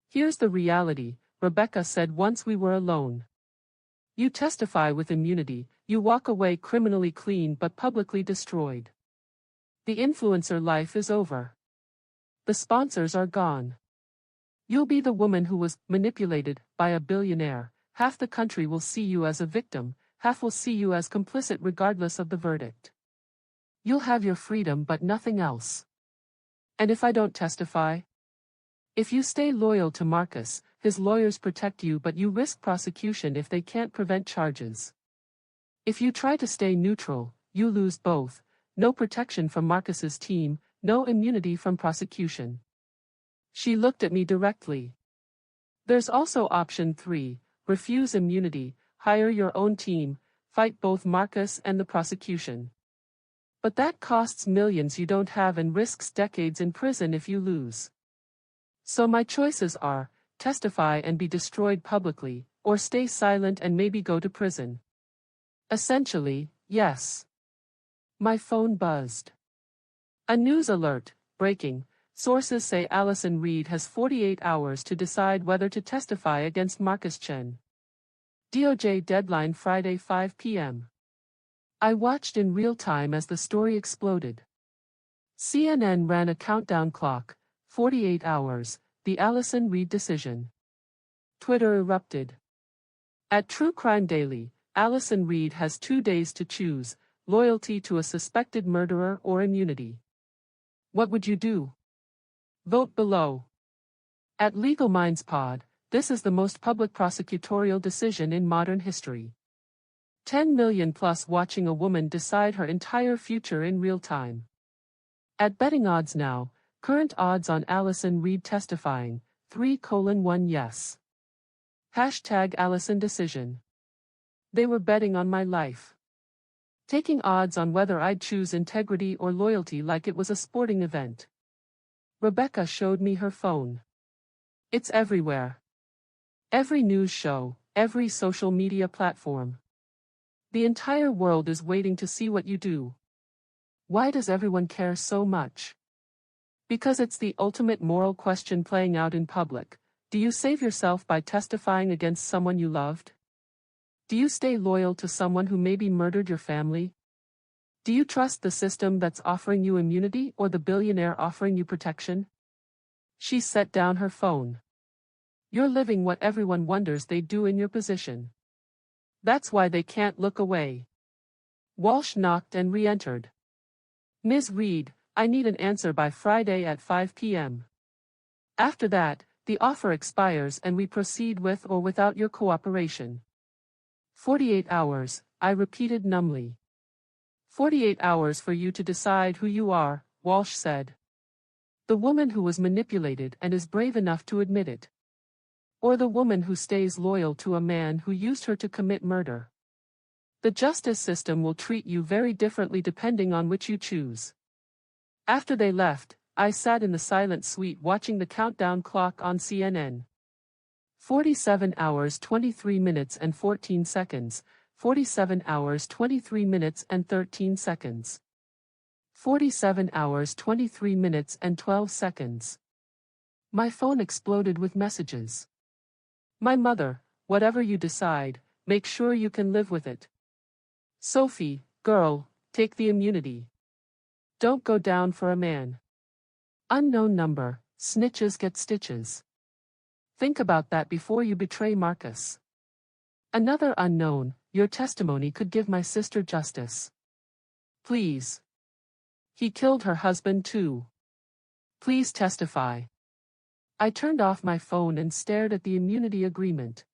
Here's the reality, Rebecca said once we were alone. You testify with immunity, you walk away criminally clean but publicly destroyed. The influencer life is over. The sponsors are gone. You'll be the woman who was manipulated by a billionaire. Half the country will see you as a victim, half will see you as complicit regardless of the verdict. You'll have your freedom but nothing else. And if I don't testify? If you stay loyal to Marcus, his lawyers protect you but you risk prosecution if they can't prevent charges. If you try to stay neutral, you lose both, no protection from Marcus's team, no immunity from prosecution. She looked at me directly. There's also option 3, refuse immunity, hire your own team, fight both Marcus and the prosecution. But that costs millions you don't have and risks decades in prison if you lose. So my choices are, testify and be destroyed publicly, or stay silent and maybe go to prison. Essentially, yes. My phone buzzed. A news alert, breaking, sources say Allison Reed has 48 hours to decide whether to testify against Marcus Chen. DOJ deadline Friday 5 p.m. I watched in real time as the story exploded. CNN ran a countdown clock, 48 hours, the Allison Reed decision. Twitter erupted. At True Crime Daily, Allison Reed has 2 days to choose, loyalty to a suspected murderer or immunity. What would you do? Vote below. At Legal Minds Pod, this is the most public prosecutorial decision in modern history. 10 million plus watching a woman decide her entire future in real time. At Betting Odds Now, current odds on Allison Reed testifying, 3:1 yes. Hashtag Allison decision. They were betting on my life. Taking odds on whether I'd choose integrity or loyalty like it was a sporting event. Rebecca showed me her phone. It's everywhere. Every news show, every social media platform. The entire world is waiting to see what you do. Why does everyone care so much? Because it's the ultimate moral question playing out in public. Do you save yourself by testifying against someone you loved? Do you stay loyal to someone who maybe murdered your family? Do you trust the system that's offering you immunity or the billionaire offering you protection? She set down her phone. You're living what everyone wonders they'd do in your position. That's why they can't look away. Walsh knocked and re-entered. Ms. Reed, I need an answer by Friday at 5 p.m. After that, the offer expires and we proceed with or without your cooperation. 48 hours, I repeated numbly. 48 hours for you to decide who you are, Walsh said. The woman who was manipulated and is brave enough to admit it. Or the woman who stays loyal to a man who used her to commit murder. The justice system will treat you very differently depending on which you choose. After they left, I sat in the silent suite watching the countdown clock on CNN. 47 hours 23 minutes and 14 seconds, 47 hours 23 minutes and 13 seconds. 47 hours 23 minutes and 12 seconds. My phone exploded with messages. My mother, whatever you decide, make sure you can live with it. Sophie, girl, take the immunity. Don't go down for a man. Unknown number, snitches get stitches. Think about that before you betray Marcus. Another unknown, your testimony could give my sister justice. Please. He killed her husband too. Please testify. I turned off my phone and stared at the immunity agreement.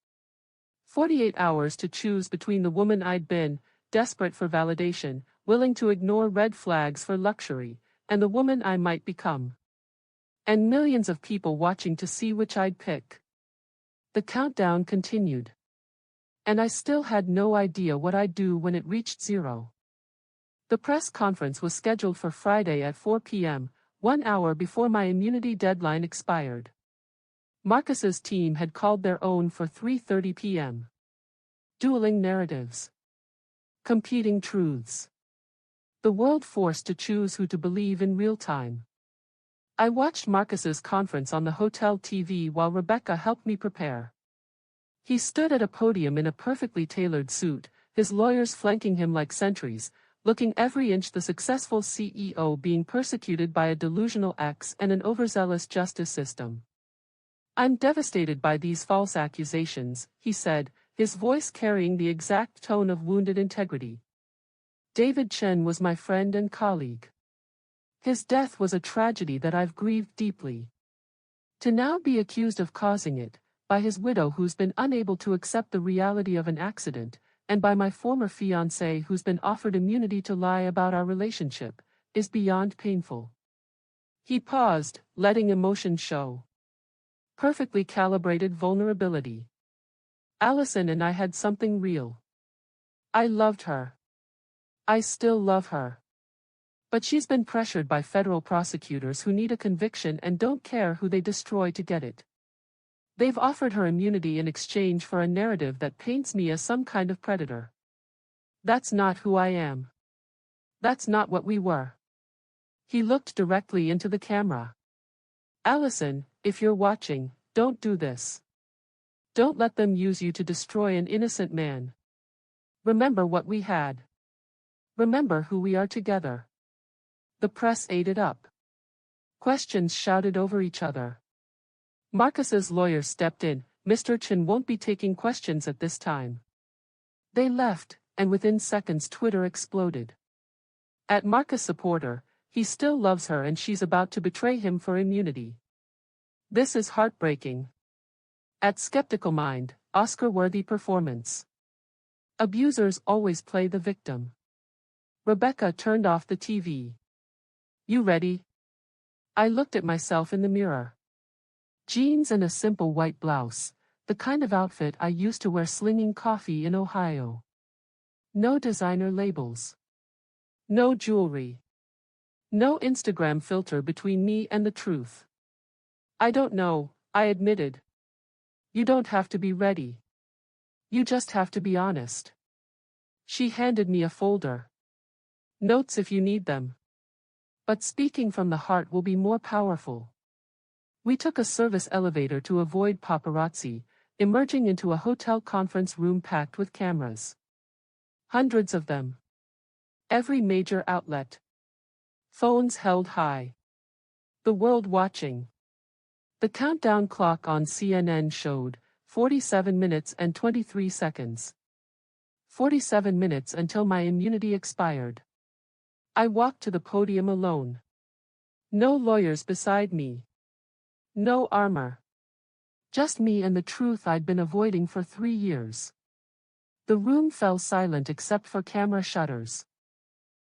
48 hours to choose between the woman I'd been, desperate for validation, willing to ignore red flags for luxury, and the woman I might become. And millions of people watching to see which I'd pick. The countdown continued. And I still had no idea what I'd do when it reached 0. The press conference was scheduled for Friday at 4 p.m., 1 hour before my immunity deadline expired. Marcus's team had called their own for 3:30 p.m. Dueling narratives. Competing truths. The world forced to choose who to believe in real time. I watched Marcus's conference on the hotel TV while Rebecca helped me prepare. He stood at a podium in a perfectly tailored suit, his lawyers flanking him like sentries, looking every inch the successful CEO being persecuted by a delusional ex and an overzealous justice system. I'm devastated by these false accusations, he said, his voice carrying the exact tone of wounded integrity. David Chen was my friend and colleague. His death was a tragedy that I've grieved deeply. To now be accused of causing it, by his widow who's been unable to accept the reality of an accident, and by my former fiancé who's been offered immunity to lie about our relationship, is beyond painful. He paused, letting emotion show. Perfectly calibrated vulnerability. Allison and I had something real. I loved her. I still love her. But she's been pressured by federal prosecutors who need a conviction and don't care who they destroy to get it. They've offered her immunity in exchange for a narrative that paints me as some kind of predator. That's not who I am. That's not what we were. He looked directly into the camera. Allison, if you're watching, don't do this. Don't let them use you to destroy an innocent man. Remember what we had. Remember who we are together. The press ate it up. Questions shouted over each other. Marcus's lawyer stepped in. Mr. Chen won't be taking questions at this time. They left, and within seconds Twitter exploded. At Marcus supporter, he still loves her and she's about to betray him for immunity. This is heartbreaking. At Skeptical Mind, Oscar-worthy performance. Abusers always play the victim. Rebecca turned off the TV. You ready? I looked at myself in the mirror. Jeans and a simple white blouse, the kind of outfit I used to wear slinging coffee in Ohio. No designer labels. No jewelry. No Instagram filter between me and the truth. I don't know, I admitted. You don't have to be ready. You just have to be honest. She handed me a folder. Notes if you need them. But speaking from the heart will be more powerful. We took a service elevator to avoid paparazzi, emerging into a hotel conference room packed with cameras. Hundreds of them. Every major outlet. Phones held high. The world watching. The countdown clock on CNN showed 47 minutes and 23 seconds. 47 minutes until my immunity expired. I walked to the podium alone. No lawyers beside me. No armor. Just me and the truth I'd been avoiding for 3 years. The room fell silent except for camera shutters.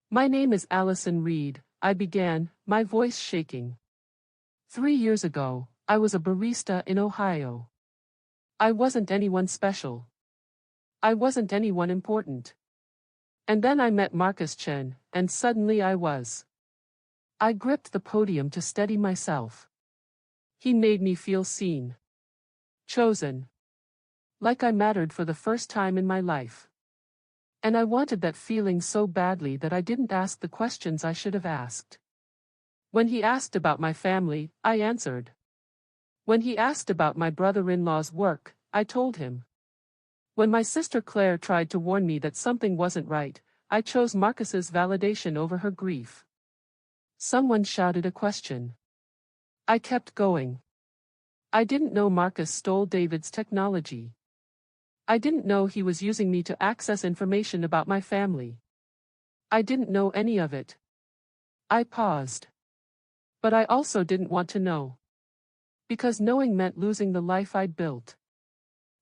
My name is Allison Reed, I began, my voice shaking. 3 years ago, I was a barista in Ohio. I wasn't anyone special. I wasn't anyone important. And then I met Marcus Chen, and suddenly I was. I gripped the podium to steady myself. He made me feel seen. Chosen. Like I mattered for the first time in my life. And I wanted that feeling so badly that I didn't ask the questions I should have asked. When he asked about my family, I answered. When he asked about my brother-in-law's work, I told him. When my sister Claire tried to warn me that something wasn't right, I chose Marcus's validation over her grief. Someone shouted a question. I kept going. I didn't know Marcus stole David's technology. I didn't know he was using me to access information about my family. I didn't know any of it. I paused. But I also didn't want to know. Because knowing meant losing the life I'd built.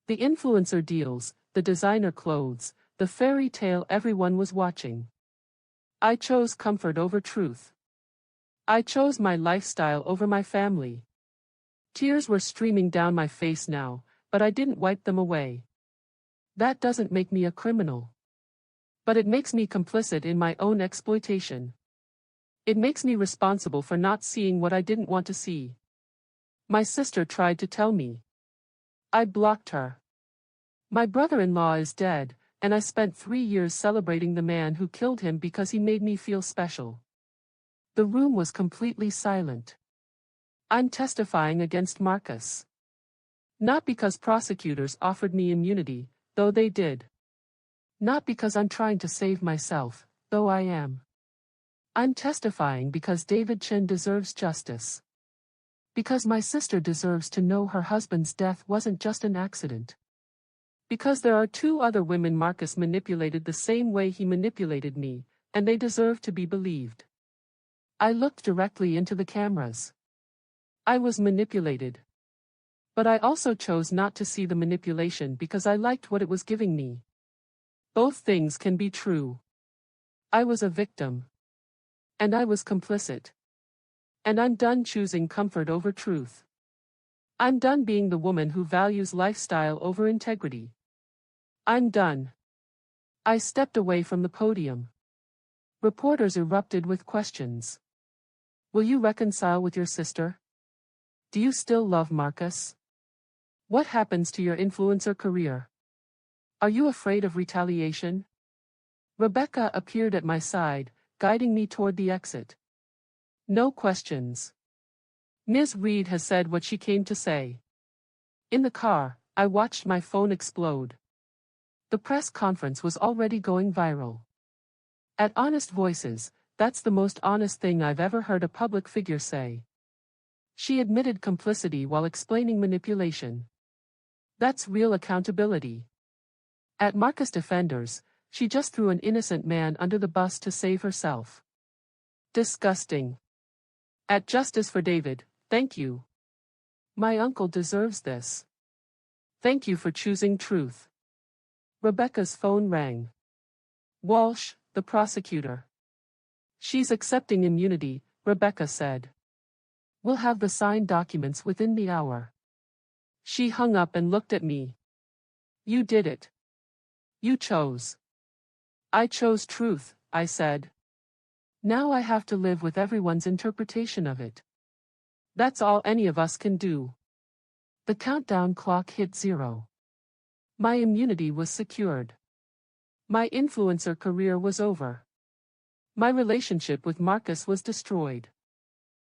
The influencer deals, the designer clothes, the fairy tale everyone was watching. I chose comfort over truth. I chose my lifestyle over my family. Tears were streaming down my face now, but I didn't wipe them away. That doesn't make me a criminal. But it makes me complicit in my own exploitation. It makes me responsible for not seeing what I didn't want to see. My sister tried to tell me. I blocked her. My brother-in-law is dead, and I spent 3 years celebrating the man who killed him because he made me feel special. The room was completely silent. I'm testifying against Marcus. Not because prosecutors offered me immunity, though they did. Not because I'm trying to save myself, though I am. I'm testifying because David Chen deserves justice. Because my sister deserves to know her husband's death wasn't just an accident. Because there are 2 other women Marcus manipulated the same way he manipulated me, and they deserve to be believed. I looked directly into the cameras. I was manipulated. But I also chose not to see the manipulation because I liked what it was giving me. Both things can be true. I was a victim. And I was complicit. And I'm done choosing comfort over truth. I'm done being the woman who values lifestyle over integrity. I'm done. I stepped away from the podium. Reporters erupted with questions. Will you reconcile with your sister? Do you still love Marcus? What happens to your influencer career? Are you afraid of retaliation? Rebecca appeared at my side, guiding me toward the exit. No questions. Ms. Reed has said what she came to say. In the car, I watched my phone explode. The press conference was already going viral. At Honest Voices, that's the most honest thing I've ever heard a public figure say. She admitted complicity while explaining manipulation. That's real accountability. At Marcus Defenders, she just threw an innocent man under the bus to save herself. Disgusting. At Justice for David, thank you. My uncle deserves this. Thank you for choosing truth. Rebecca's phone rang. Walsh, the prosecutor. She's accepting immunity, Rebecca said. We'll have the signed documents within the hour. She hung up and looked at me. You did it. You chose. I chose truth, I said. Now I have to live with everyone's interpretation of it. That's all any of us can do. The countdown clock hit 0. My immunity was secured. My influencer career was over. My relationship with Marcus was destroyed.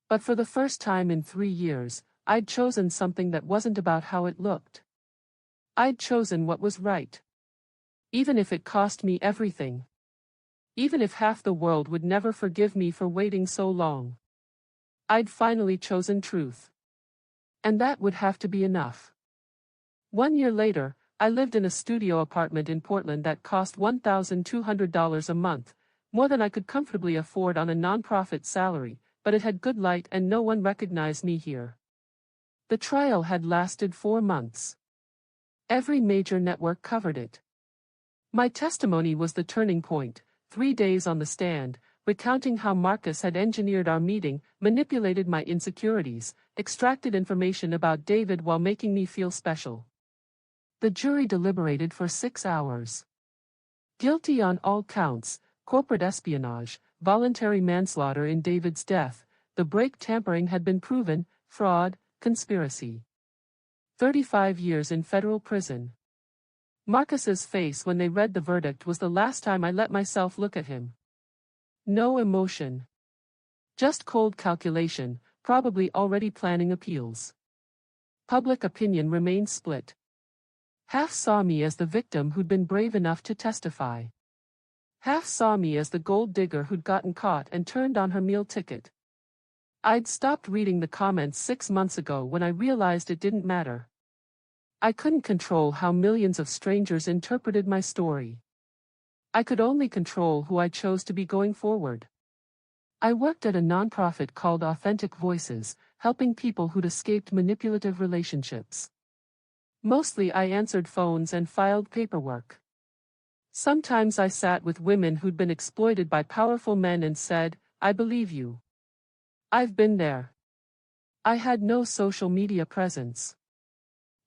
But for the first time in 3 years, I'd chosen something that wasn't about how it looked. I'd chosen what was right. Even if it cost me everything. Even if half the world would never forgive me for waiting so long. I'd finally chosen truth. And that would have to be enough. 1 year later, I lived in a studio apartment in Portland that cost $1,200 a month, more than I could comfortably afford on a nonprofit salary, but it had good light and no one recognized me here. The trial had lasted 4 months. Every major network covered it. My testimony was the turning point, 3 days on the stand, recounting how Marcus had engineered our meeting, manipulated my insecurities, extracted information about David while making me feel special. The jury deliberated for 6 hours. Guilty on all counts: corporate espionage, voluntary manslaughter in David's death, the brake tampering had been proven, fraud, conspiracy. 35 years in federal prison. Marcus's face when they read the verdict was the last time I let myself look at him. No emotion. Just cold calculation, probably already planning appeals. Public opinion remained split. Half saw me as the victim who'd been brave enough to testify. Half saw me as the gold digger who'd gotten caught and turned on her meal ticket. I'd stopped reading the comments 6 months ago when I realized it didn't matter. I couldn't control how millions of strangers interpreted my story. I could only control who I chose to be going forward. I worked at a nonprofit called Authentic Voices, helping people who'd escaped manipulative relationships. Mostly I answered phones and filed paperwork. Sometimes I sat with women who'd been exploited by powerful men and said, "I believe you. I've been there." I had no social media presence.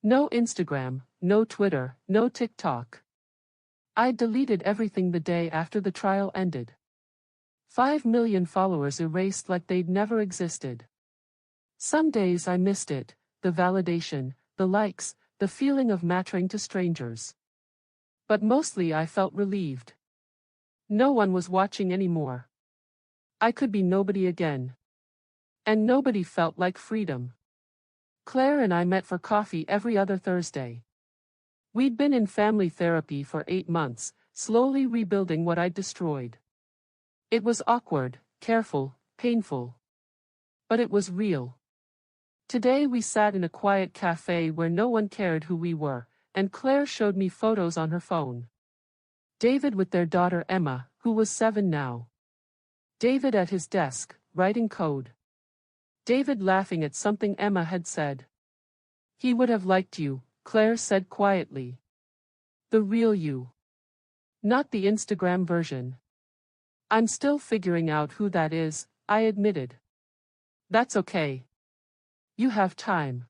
No Instagram, no Twitter, no TikTok. I deleted everything the day after the trial ended. 5 million followers erased like they'd never existed. Some days I missed it, the validation, the likes, the feeling of mattering to strangers. But mostly I felt relieved. No one was watching anymore. I could be nobody again. And nobody felt like freedom. Claire and I met for coffee every other Thursday. We'd been in family therapy for 8 months, slowly rebuilding what I'd destroyed. It was awkward, careful, painful. But it was real. Today we sat in a quiet cafe where no one cared who we were, and Claire showed me photos on her phone. David with their daughter Emma, who was 7 now. David at his desk, writing code. David laughing at something Emma had said. "He would have liked you," Claire said quietly. "The real you. Not the Instagram version." "I'm still figuring out who that is," I admitted. "That's okay. You have time."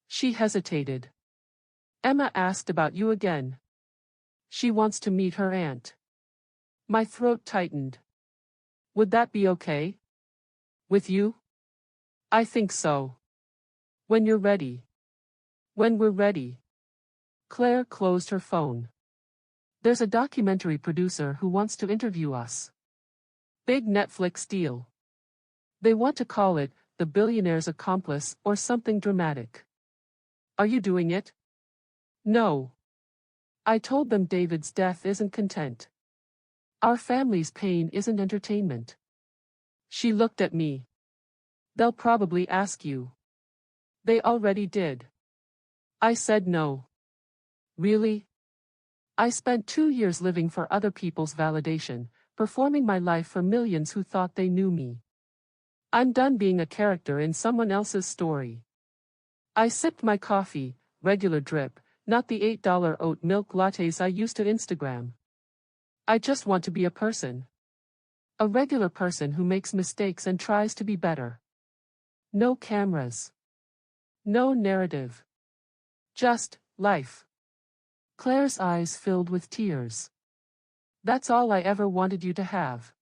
She hesitated. "Emma asked about you again. She wants to meet her aunt." My throat tightened. "Would that be okay? With you?" "I think so. When you're ready." "When we're ready." Claire closed her phone. "There's a documentary producer who wants to interview us. Big Netflix deal. They want to call it The Billionaire's Accomplice or something dramatic. Are you doing it?" "No." I told them David's death isn't content. Our family's pain isn't entertainment. She looked at me. "They'll probably ask you." "They already did." I said no. "Really?" I spent 2 years living for other people's validation, performing my life for millions who thought they knew me. I'm done being a character in someone else's story. I sipped my coffee, regular drip, not the $8 oat milk lattes I used to Instagram. I just want to be a person. A regular person who makes mistakes and tries to be better. No cameras. No narrative. Just life. Claire's eyes filled with tears. "That's all I ever wanted you to have."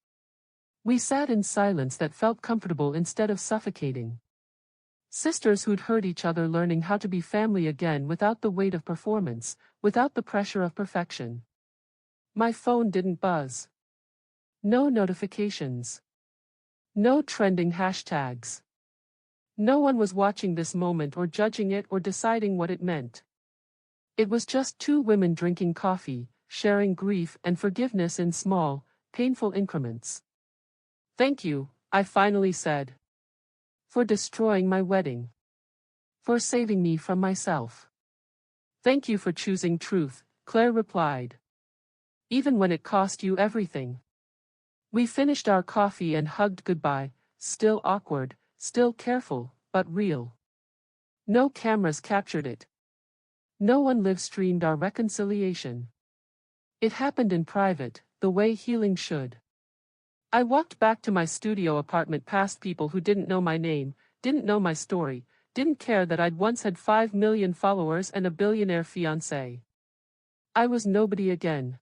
We sat in silence that felt comfortable instead of suffocating. Sisters who'd hurt each other learning how to be family again without the weight of performance, without the pressure of perfection. My phone didn't buzz. No notifications. No trending hashtags. No one was watching this moment or judging it or deciding what it meant. It was just two women drinking coffee, sharing grief and forgiveness in small, painful increments. Thank you, I finally said. For destroying my wedding. For saving me from myself. Thank you for choosing truth, Claire replied. Even when it cost you everything. We finished our coffee and hugged goodbye, still awkward, still careful, but real. No cameras captured it. No one live-streamed our reconciliation. It happened in private, the way healing should. I walked back to my studio apartment past people who didn't know my name, didn't know my story, didn't care that I'd once had 5 million followers and a billionaire fiancé. I was nobody again.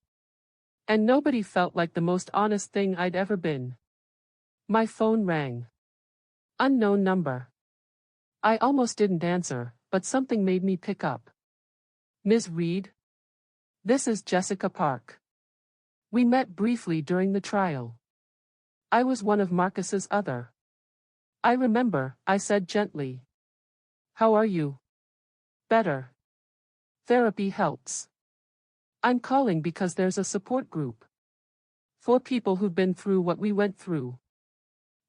And nobody felt like the most honest thing I'd ever been. My phone rang. Unknown number. I almost didn't answer, but something made me pick up. Ms. Reed? This is Jessica Park. We met briefly during the trial. I was one of Marcus's other. I remember, I said gently. How are you? Better. Therapy helps. I'm calling because there's a support group. For people who've been through what we went through.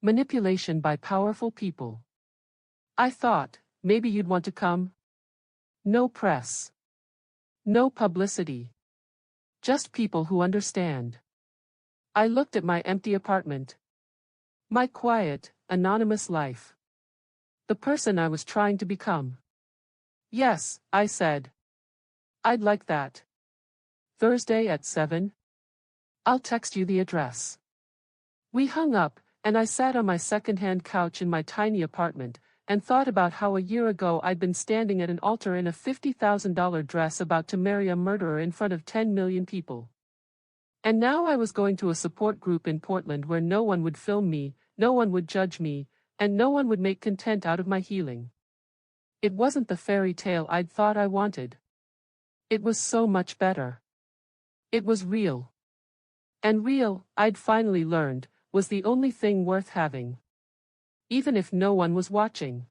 Manipulation by powerful people. I thought, maybe you'd want to come? No press. No publicity. Just people who understand. I looked at my empty apartment. My quiet, anonymous life. The person I was trying to become. Yes, I said. I'd like that. Thursday at 7? I'll text you the address. We hung up, and I sat on my second-hand couch in my tiny apartment, and thought about how a year ago I'd been standing at an altar in a $50,000 dress about to marry a murderer in front of 10 million people. And now I was going to a support group in Portland where no one would film me, no one would judge me, and no one would make content out of my healing. It wasn't the fairy tale I'd thought I wanted. It was so much better. It was real. And real, I'd finally learned, was the only thing worth having. Even if no one was watching.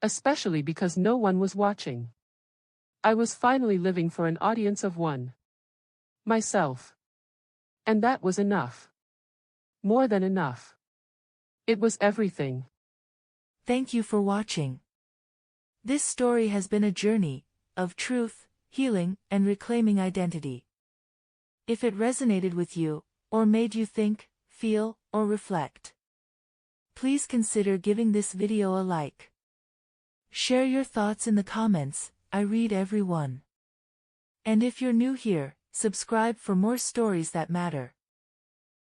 Especially because no one was watching. I was finally living for an audience of one. Myself. And that was enough. More than enough. It was everything. Thank you for watching. This story has been a journey of truth, healing, and reclaiming identity. If it resonated with you, or made you think, feel, or reflect, please consider giving this video a like. Share your thoughts in the comments, I read every one. And if you're new here, subscribe for more stories that matter.